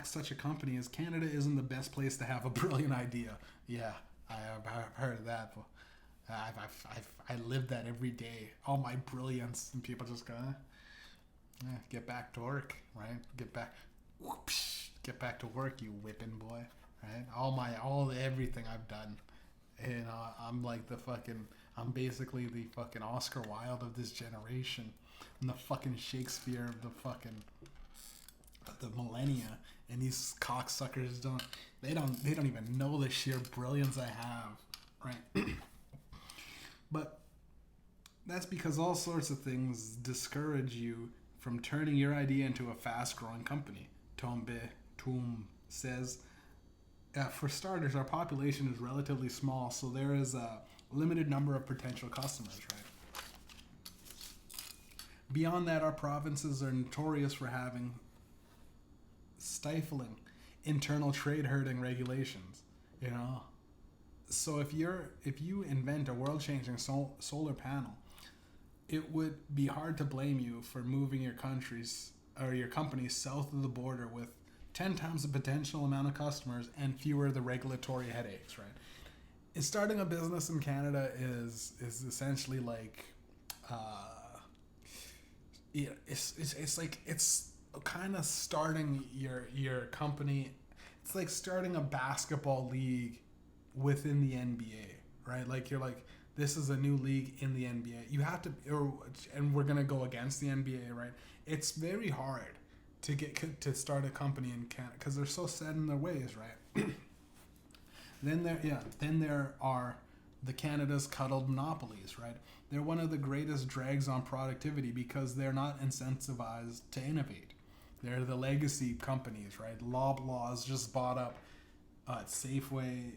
such a company is Canada isn't the best place to have a brilliant idea. Yeah, I've heard of that. I live that every day. All my brilliance, and people just go, get back to work, right? Get back to work, you whipping boy, right? Everything I've done, and I'm basically the fucking Oscar Wilde of this generation. I'm the fucking Shakespeare of the millennia, and these cocksuckers don't even know the sheer brilliance I have, right? But that's because all sorts of things discourage you from turning your idea into a fast-growing company. Tombe says For starters, our population is relatively small, so there is a limited number of potential customers, right? Beyond that, our provinces are notorious for having stifling internal trade hurting regulations, you know. So if you invent a world-changing solar panel, it would be hard to blame you for moving your countries or your companies south of the border with 10 times the potential amount of customers and fewer the regulatory headaches, right? And starting a business in Canada is essentially like it's like it's kind of starting your company. It's like starting a basketball league within the NBA, right? Like you're like, this is a new league in the NBA. You have to, and we're gonna go against the NBA, right? It's very hard to start a company in Canada because they're so set in their ways, right? Then there are the Canada's cuddled monopolies, right? They're one of the greatest drags on productivity because they're not incentivized to innovate. They're the legacy companies, right? Loblaws just bought up Safeway,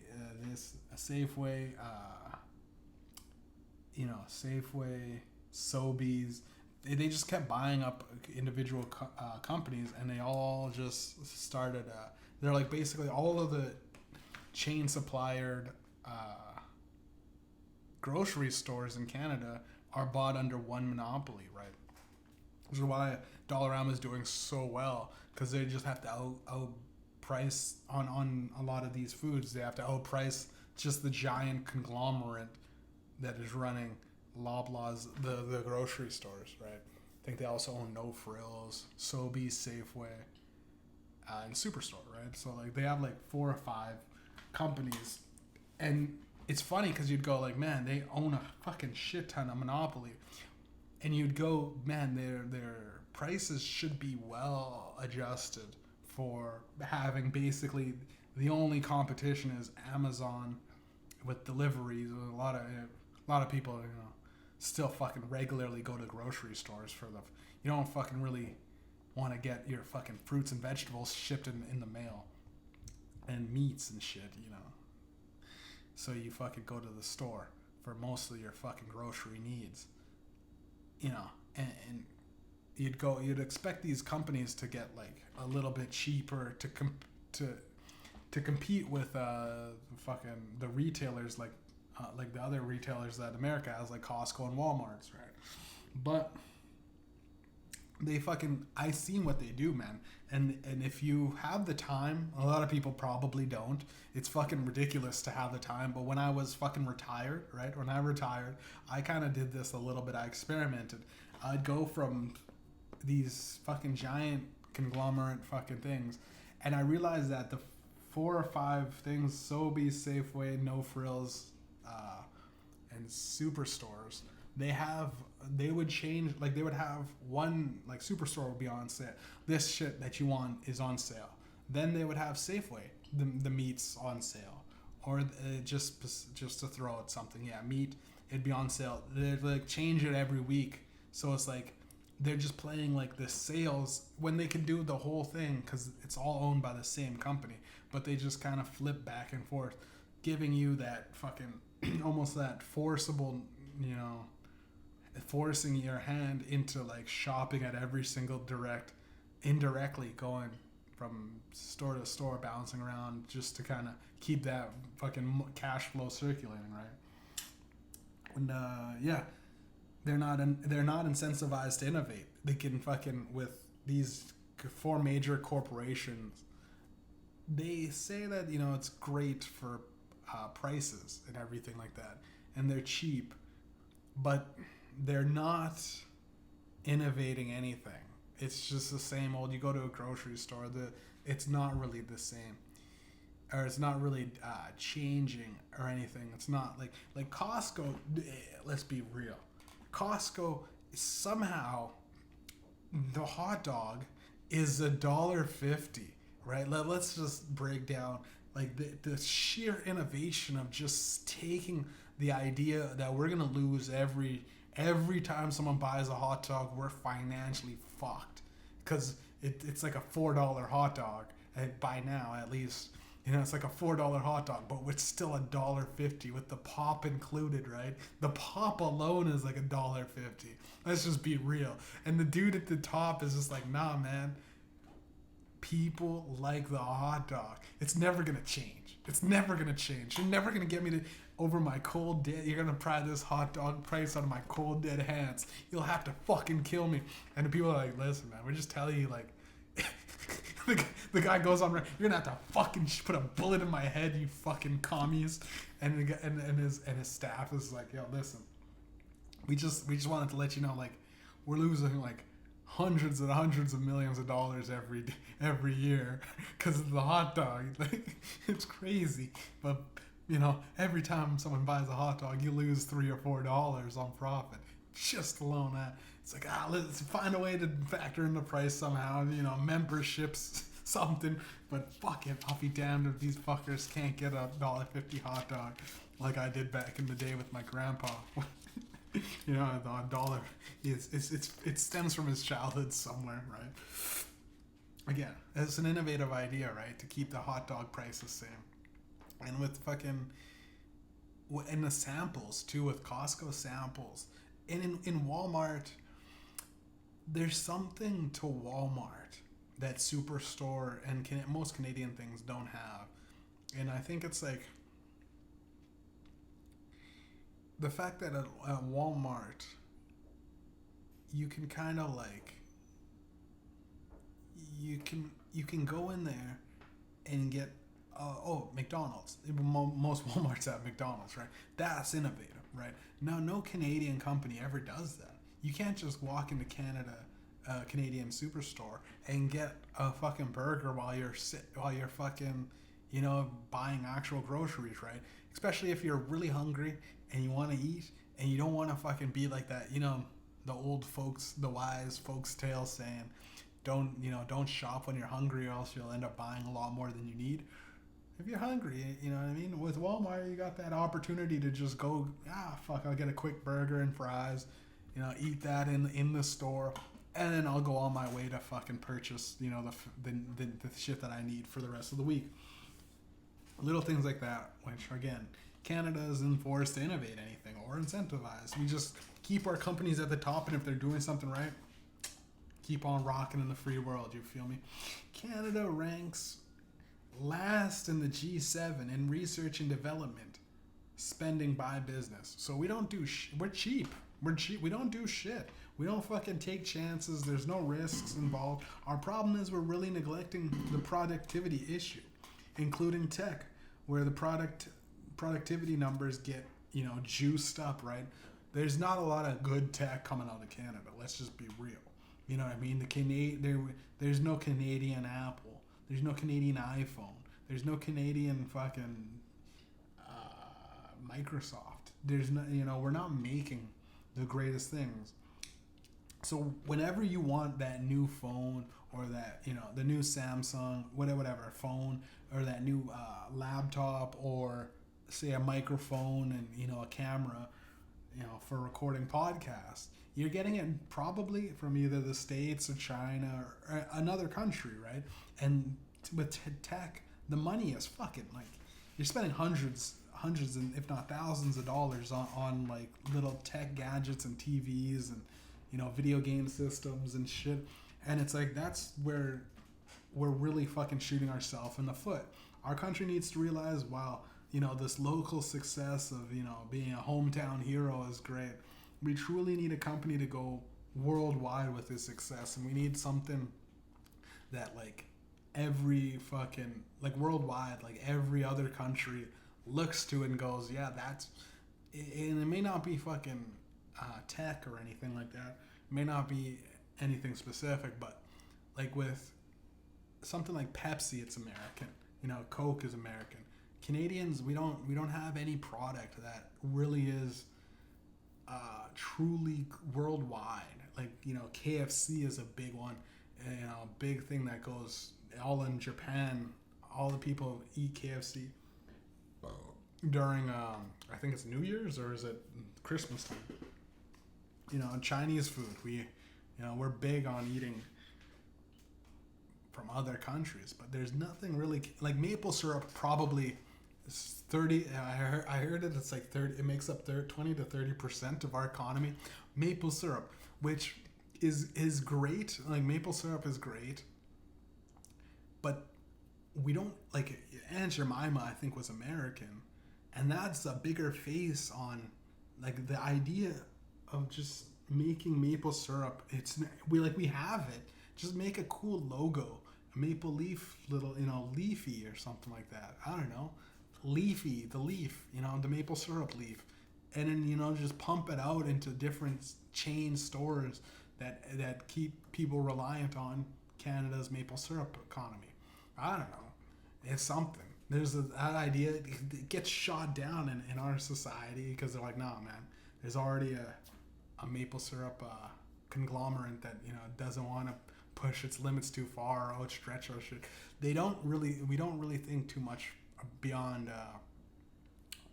Safeway, Safeway, Sobeys. They just kept buying up individual companies, and they all just started. They're like basically all of the chain suppliered grocery stores in Canada are bought under one monopoly, right? Which is why Dollarama is doing so well, because they just have to outprice on a lot of these foods. They have to outprice just the giant conglomerate that is running Loblaws, the grocery stores, right? I think they also own No Frills, Sobeys, Safeway, and Superstore, right? So like they have like 4 or 5 companies, and it's funny because you'd go like, man, they own a fucking shit ton of monopoly, and you'd go, man, their prices should be well adjusted for having basically the only competition is Amazon with deliveries. A lot of people, still fucking regularly go to grocery stores for the. You don't fucking really want to get your fucking fruits and vegetables shipped in the mail, and meats and shit, So you fucking go to the store for most of your fucking grocery needs, and you'd expect these companies to get like a little bit cheaper to compete with fucking the retailers like the other retailers that America has, like Costco and Walmart's, right? But I seen what they do, man. And if you have the time, a lot of people probably don't. It's fucking ridiculous to have the time. But when I was fucking retired, right? When I retired, I kind of did this a little bit. I experimented. I'd go from these fucking giant conglomerate fucking things, and I realized that the 4 or 5 things, Sobeys, Safeway, No Frills, and Superstores, they would change, like they would have one, like Superstore would be on sale. This shit that you want is on sale. Then they would have Safeway, the meats on sale. Or just to throw out something, yeah, meat, it'd be on sale. They'd like change it every week. So it's like, they're just playing like the sales when they can do the whole thing because it's all owned by the same company. But they just kind of flip back and forth, giving you that fucking almost that forcible, forcing your hand into like shopping at every single indirectly going from store to store, bouncing around just to kind of keep that fucking cash flow circulating, right? And they're not incentivized to innovate. They can fucking, with these 4 major corporations, they say that it's great for prices and everything like that, and they're cheap, but they're not innovating anything. It's just the same old. You go to a grocery store, it's not really the same, or it's not really changing or anything. It's not like Costco. Let's be real. Costco, somehow the hot dog is $1.50, right? Let's just break down like the sheer innovation of just taking the idea that we're gonna lose every time someone buys a hot dog, we're financially fucked because it's like a $4 hot dog by now at least, You know, it's like a $4 hot dog, but it's still $1.50 with the pop included, right? The pop alone is like $1.50. Let's just be real. And the dude at the top is just like, nah, man. People like the hot dog. It's never gonna change. It's never gonna change. You're never gonna get me to over my cold dead. You're gonna pry this hot dog price out of my cold dead hands. You'll have to fucking kill me. And the people are like, listen, man, we're just telling you, like, the guy goes on, you're gonna have to fucking put a bullet in my head, you fucking commies. And his staff is like, yo, listen, we just wanted to let you know, like, we're losing like hundreds and hundreds of millions of dollars every year because of the hot dog. Like, it's crazy, but you know, every time someone buys a hot dog, you lose $3 or $4 on profit. Just alone that. It's like, let's find a way to factor in the price somehow, you know, memberships, something. But fuck it, I'll be damned if these fuckers can't get a $1.50 hot dog like I did back in the day with my grandpa. You know, the dollar it stems from his childhood somewhere, right? Again, it's an innovative idea, right, to keep the hot dog price the same. And with fucking, and the samples too, with Costco samples, and in Walmart, there's something to Walmart that Superstore and most Canadian things don't have. And I think it's like the fact that at Walmart, you can kind of like, you can go in there and get, McDonald's. Most Walmarts have McDonald's, right? That's innovative, right? Now, no Canadian company ever does that. You can't just walk into Canadian Superstore and get a fucking burger while you're fucking, you know, buying actual groceries, right? Especially if you're really hungry and you want to eat and you don't want to fucking be like that, you know, the wise folks tale saying, don't shop when you're hungry or else you'll end up buying a lot more than you need. If you're hungry, you know what I mean? With Walmart, you got that opportunity to just go, I'll get a quick burger and fries, you know, eat that in the store, and then I'll go on my way to fucking purchase, you know, the shit that I need for the rest of the week. Little things like that, which, again, Canada isn't forced to innovate anything or incentivize. We just keep our companies at the top, and if they're doing something right, keep on rocking in the free world, you feel me? Canada ranks last in the G7 in research and development spending by business. So we don't do we're cheap. We don't do shit. We don't fucking take chances. There's no risks involved. Our problem is we're really neglecting the productivity issue, including tech, where the productivity numbers get, you know, juiced up, right? There's not a lot of good tech coming out of Canada. Let's just be real. You know what I mean? There's no Canadian Apple. There's no Canadian iPhone. There's no Canadian fucking Microsoft. There's no, you know, we're not making the greatest things. So whenever you want that new phone or that, you know, the new Samsung, whatever phone, or that new laptop, or say a microphone and, you know, a camera, you know, for recording podcasts, you're getting it probably from either the States or China or another country, right? And with tech, the money is fucking, like, you're spending hundreds and if not thousands of dollars on like little tech gadgets and TVs and, you know, video game systems and shit. And it's like, that's where we're really fucking shooting ourselves in the foot. Our country needs to realize, wow, you know, this local success of, you know, being a hometown hero is great. We truly need a company to go worldwide with this success, and we need something that, like, every fucking, like, worldwide, like, every other country looks to and goes, yeah, that's, and it may not be fucking tech or anything like that. It may not be anything specific, but, like, with something like Pepsi, it's American. You know, Coke is American. Canadians, we don't have any product that really is truly worldwide. Like, you know, KFC is a big one, you know, a big thing that goes all in Japan. All the people eat KFC during I think it's New Year's, or is it Christmas time? You know, Chinese food, we're big on eating from other countries, but there's nothing really like maple syrup. Probably 30. I heard it. It's like 30. It makes up 20 to 30% of our economy. Maple syrup, which is great. Like maple syrup is great, but we don't like. Aunt Jemima, I think, was American, and that's a bigger face on like the idea of just making maple syrup. We have it. Just make a cool logo, a maple leaf, little leafy or something like that. I don't know, leafy, the leaf, the maple syrup leaf, and then just pump it out into different chain stores that keep people reliant on Canada's maple syrup economy. I don't know. It's something. There's that idea. It gets shot down in our society because they're like, nah, man. There's already a maple syrup conglomerate that doesn't want to push its limits too far or outstretch our shit. We don't really think too much beyond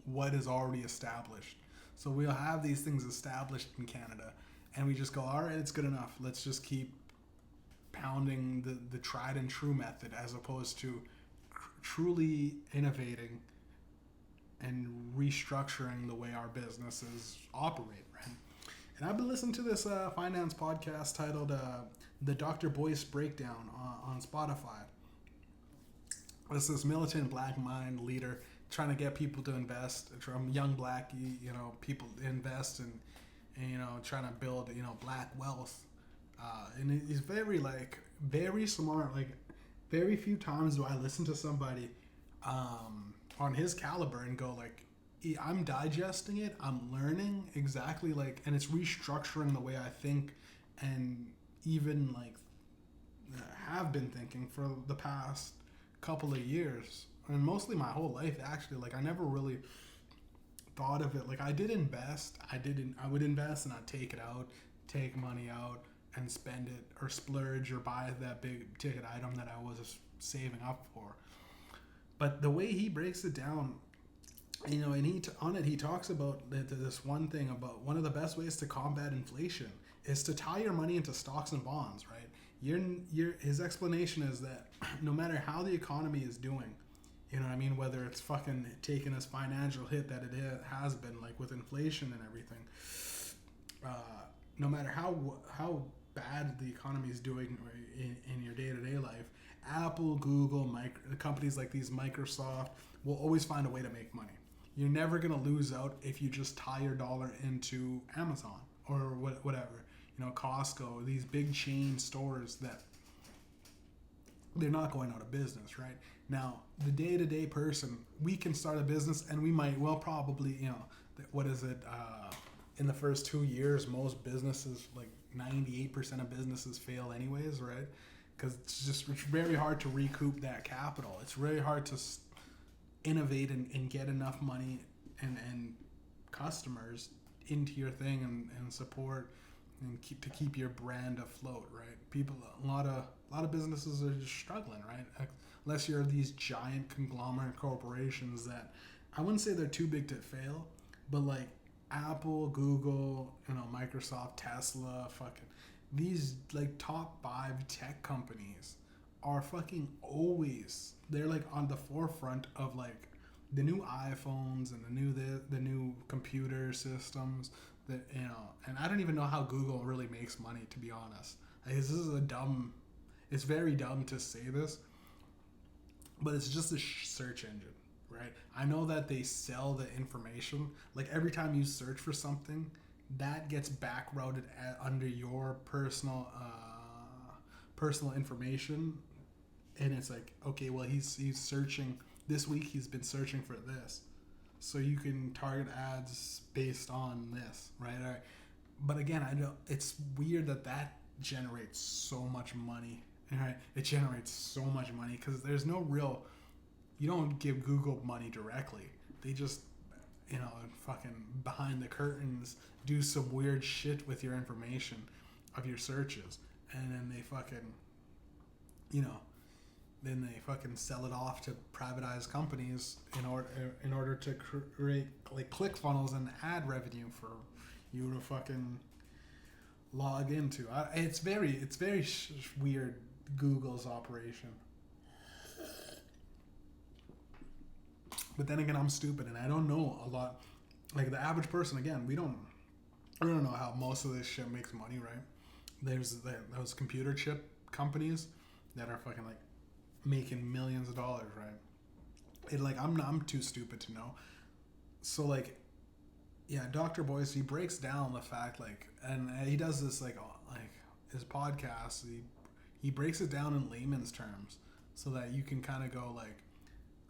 what is already established. So we'll have these things established in Canada, and we just go, all right, it's good enough. Let's just keep pounding the tried and true method as opposed to truly innovating and restructuring the way our businesses operate, right? And I've been listening to this finance podcast titled The Dr. Boyce Breakdown on Spotify. It's this militant black mind leader trying to get people to invest, from young black people to invest and trying to build black wealth. And he's very smart. Like, very few times do I listen to somebody on his caliber and go like, I'm digesting it, I'm learning exactly and it's restructuring the way I think and even have been thinking for the past couple of years and mostly my whole life actually. I never really thought of it. I did invest. I would invest and I'd take it out, take money out and spend it or splurge or buy that big ticket item that I was saving up for. But the way he breaks it down, and he talks about this one thing about one of the best ways to combat inflation is to tie your money into stocks and bonds, right? His explanation is that no matter how the economy is doing, whether it's fucking taking this financial hit that it has been with inflation and everything, no matter how bad the economy is doing in your day-to-day life, Apple, Google, companies like these, Microsoft, will always find a way to make money. You're never going to lose out if you just tie your dollar into Amazon or whatever. Costco, these big chain stores that they're not going out of business, right? Now, the day-to-day person, we can start a business and we might, probably, what is it? In the first 2 years, most businesses, 98% of businesses fail anyways, right? Because it's very hard to recoup that capital. It's very hard to innovate and get enough money and customers into your thing and support and keep your brand afloat, right? A lot of businesses are just struggling, right? Unless you're these giant conglomerate corporations that I wouldn't say they're too big to fail, but Apple, Google, Microsoft, Tesla, fucking these top 5 tech companies are fucking always, they're on the forefront of the new iPhones and the new computer systems that and I don't even know how Google really makes money, to be honest. It's very dumb to say this, but it's just a search engine. Right? I know that they sell the information. Every time you search for something, that gets back routed under your personal information, and it's okay, well he's searching this week. He's been searching for this, so you can target ads based on this, right? All right. But again, I know it's weird that generates so much money. Right? It generates so much money because there's no real. You don't give Google money directly. They just, fucking behind the curtains do some weird shit with your information of your searches. And then they fucking, sell it off to privatized companies in order to create click funnels and ad revenue for you to fucking log into. It's very weird Google's operation. But then again, I'm stupid and I don't know a lot. Like the average person, again, we don't know how most of this shit makes money, right? There's those computer chip companies that are fucking like making millions of dollars, right? It like I'm too stupid to know. So like, yeah, Dr. Boyce, he breaks down the fact like, and he does this like his podcast. He breaks it down in layman's terms so that you can kind of go like,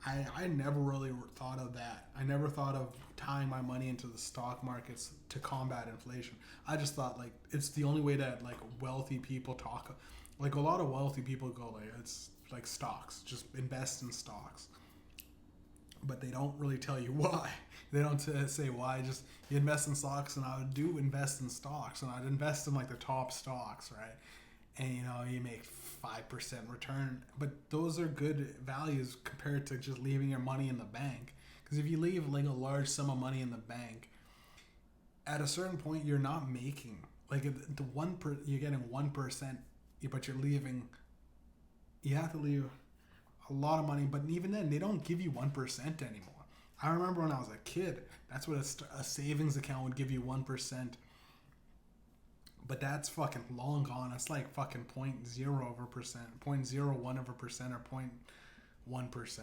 I never really thought of that. I never thought of tying my money into the stock markets to combat inflation. I just thought like it's the only way that like wealthy people talk. Like a lot of wealthy people go like it's like stocks, just invest in stocks. But they don't really tell you why. They don't say why. Just you invest in stocks, and I would do invest in stocks, and I'd invest in like the top stocks, right? And you make 5% return, but those are good values compared to just leaving your money in the bank. Because if you leave like a large sum of money in the bank, at a certain point you're not making like you're getting 1%, but you're leaving. You have to leave a lot of money, but even then they don't give you 1% anymore. I remember when I was a kid, that's what a savings account would give you 1%. But that's fucking long gone. It's like fucking 0.01% or 0.1%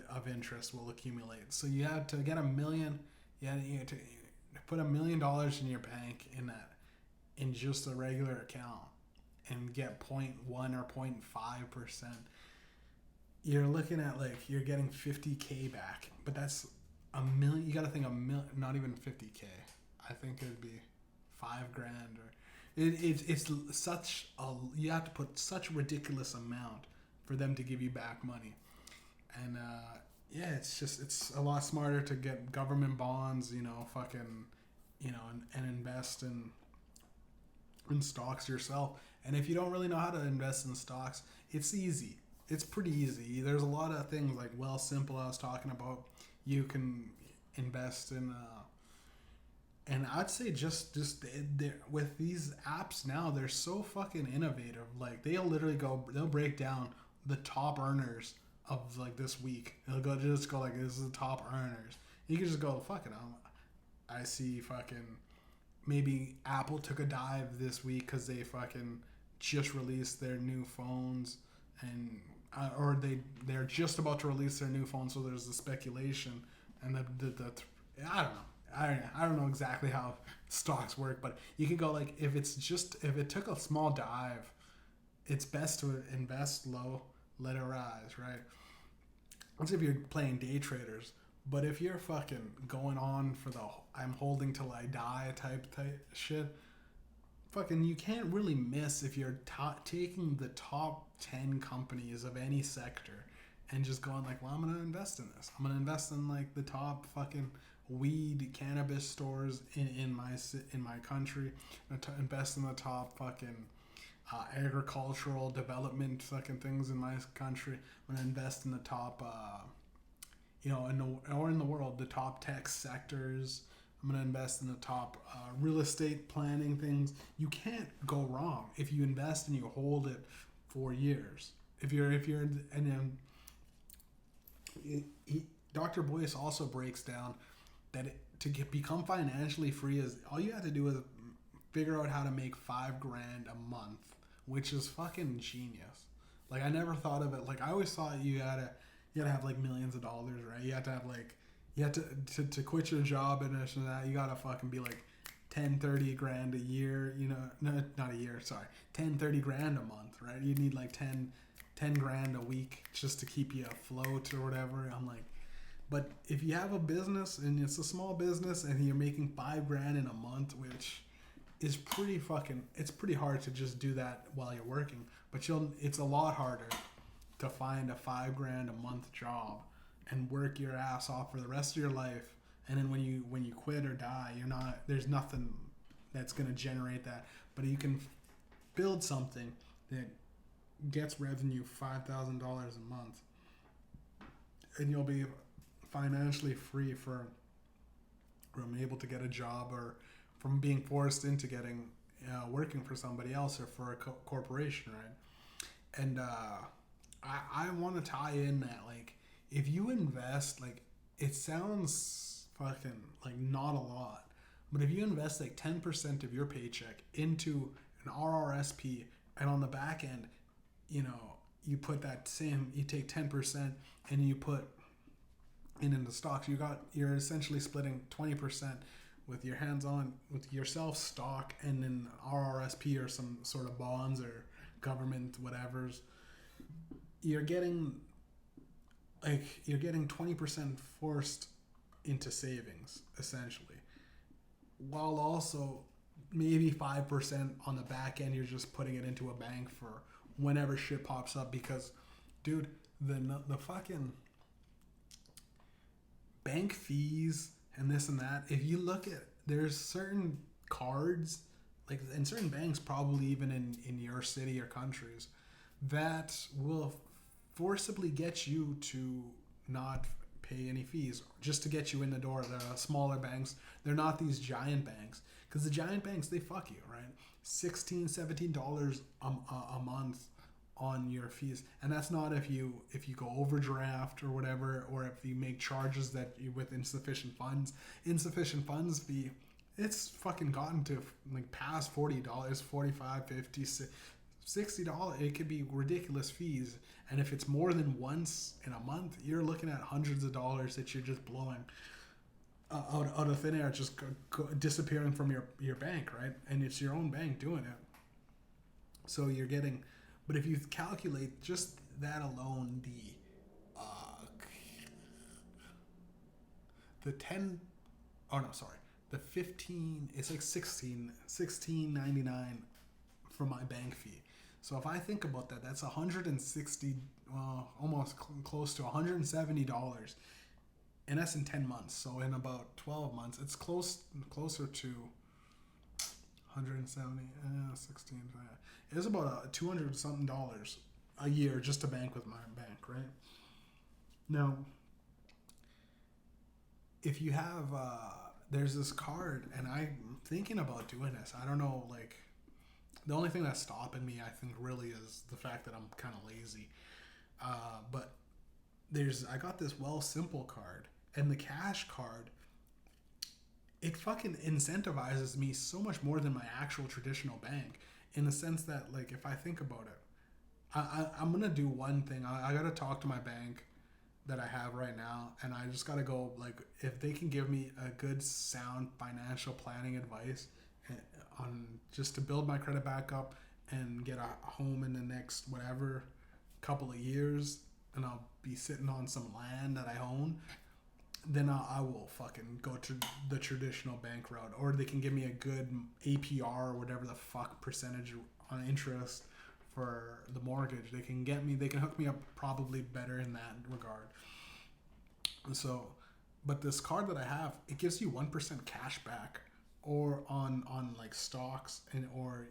of interest will accumulate. So you have to get $1 million. You have to put $1 million in your bank in just a regular account and get 0.1 or 0.5%. You're looking at like you're getting 50K back, but that's a million. You got to think not even 50K. I think it'd be $5,000 or it's such a, you have to put such a ridiculous amount for them to give you back money. And yeah, it's a lot smarter to get government bonds, fucking, and invest in stocks yourself. And if you don't really know how to invest in stocks, it's easy. It's pretty easy. There's a lot of things like Simple I was talking about. You can invest in and I'd say just with these apps now, they're so fucking innovative. Like they'll break down the top earners of like this week. They'll go like this is the top earners. You can just go fuck it. I see fucking maybe Apple took a dive this week because they fucking just released their new phones and or they're just about to release their new phone. So there's the speculation and the I don't know. I don't know exactly how stocks work, but you can go like if it took a small dive, it's best to invest low, let it rise, right? That's if you're playing day traders. But if you're fucking going on for the I'm holding till I die type shit, fucking you can't really miss if you're taking the top 10 companies of any sector and just going like, well, I'm gonna invest in this. I'm gonna invest in like the top fucking weed cannabis stores in my country. Invest in the top fucking agricultural development fucking things in my country. I'm gonna invest in the top in the world, the top tech sectors. I'm gonna invest in the top real estate planning things. You can't go wrong if you invest and you hold it for years. Dr. Boyce also breaks down that become financially free is all you have to do is figure out how to make $5,000 a month, which is fucking genius. Like I never thought of it. Like I always thought you gotta have like millions of dollars, right? You have to have like to quit your job and this and that. You gotta fucking be like 10-30 grand a year. No, not a year. Sorry, 10-30 grand a month, right? You need like 10 grand a week just to keep you afloat or whatever. I'm like. But if you have a business and it's a small business and you're making $5,000 in a month, which is it's pretty hard to just do that while you're working. But it's a lot harder to find a $5,000 a month job and work your ass off for the rest of your life. And then when you quit or die, there's nothing that's gonna generate that. But you can build something that gets revenue $5,000 a month, and you'll be financially free from able to get a job or from being forced into getting working for somebody else or for a corporation, right? And I want to tie in that, like, if you invest, like, it sounds fucking like not a lot, but if you invest like 10% of your paycheck into an RRSP, and on the back end, you know, you put that same, you take 10% and you put in the stocks, you're essentially splitting 20% with your hands on with yourself stock and then RRSP or some sort of bonds or government whatever's. You're getting you're getting 20% forced into savings essentially, while also maybe 5% on the back end you're just putting it into a bank for whenever shit pops up. Because dude, the fucking bank fees and this and that, if you look at, there's certain cards, like in certain banks, probably even in your city or countries, that will forcibly get you to not pay any fees just to get you in the door. The smaller banks, they're not these giant banks, because the giant banks, they fuck you, right? $16-17 a month on your fees, and that's not if you go overdraft or whatever, or if you make charges that you with insufficient funds fee. It's fucking gotten to like past $40, 45, 50, $60. It could be ridiculous fees, and if it's more than once in a month, you're looking at hundreds of dollars that you're just blowing out of thin air, just disappearing from your bank, right? And it's your own bank doing it, so you're getting. But if you calculate just that alone, the 10, oh no, sorry, the 15, it's like 16.99 for my bank fee. So if I think about that, that's 160, almost close to $170, and that's in 10 months. So in about 12 months, it's closer to 170, 16. It's about $200 something a year just to bank with my bank, right? Now, if you have, there's this card, and I'm thinking about doing this. I don't know, like, the only thing that's stopping me, I think, really is the fact that I'm kind of lazy. But I got this Simple card, and the cash card, it fucking incentivizes me so much more than my actual traditional bank, in the sense that, like, if I think about it, I'm gonna do one thing. I gotta talk to my bank that I have right now, and I just gotta go, like, if they can give me a good sound financial planning advice on just to build my credit back up and get a home in the next whatever couple of years, and I'll be sitting on some land that I own, then I will fucking go to the traditional bank route. Or they can give me a good APR or whatever the fuck percentage on interest for the mortgage. They can hook me up probably better in that regard. So, but this card that I have, it gives you 1% cash back, or on like stocks, and or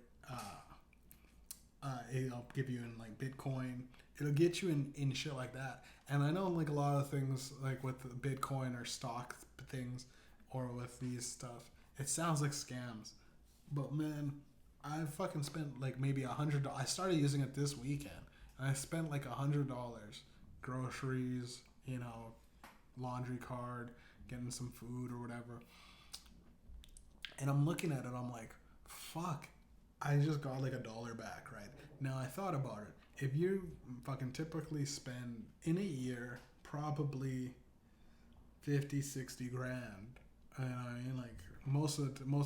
it'll give you in like Bitcoin. It'll get you in shit like that. And I know, like, a lot of things, like with Bitcoin or stock things, or with these stuff, it sounds like scams. But man, I fucking spent like maybe $100. I started using it this weekend, and I spent like $100, groceries, laundry card, getting some food or whatever. And I'm looking at it, I'm like, fuck, I just got like $1 back, right? Now I thought about it. If you fucking typically spend in a year probably 50, 60 grand, I mean, like, most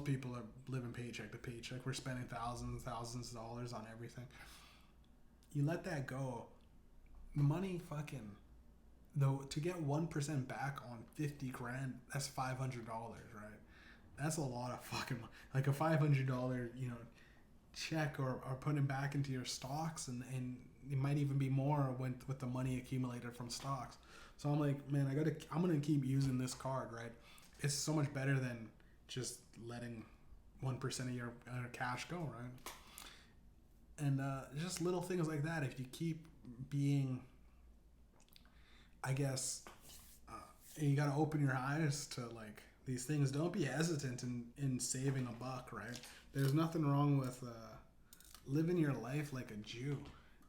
people are living paycheck to paycheck. We're spending thousands of dollars on everything. You let that go, the money fucking, though, to get 1% back on 50 grand, that's $500, right? That's a lot of fucking, like, a $500, check, or putting it back into your stocks, and it might even be more with the money accumulated from stocks. So I'm like, man, I'm gonna keep using this card, right? It's so much better than just letting 1% of your cash go, right? And just little things like that. If you keep being, I guess, you gotta open your eyes to, like, these things. Don't be hesitant in saving a buck, right? There's nothing wrong with living your life like a Jew.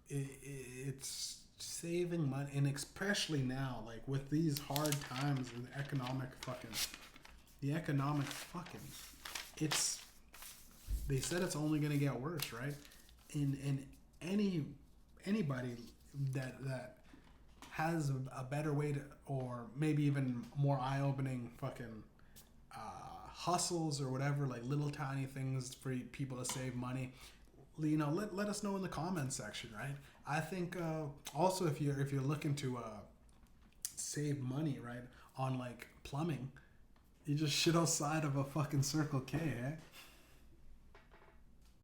it's saving money, and especially now, like with these hard times and the economic fucking, it's, they said it's only gonna get worse, right? And anybody that has a better way to, or maybe even more eye-opening fucking hustles or whatever, like little tiny things for people to save money, you know, let us know in the comments section, right? I think also if you're looking to save money, right, on like plumbing, you just shit outside of a fucking Circle K, eh?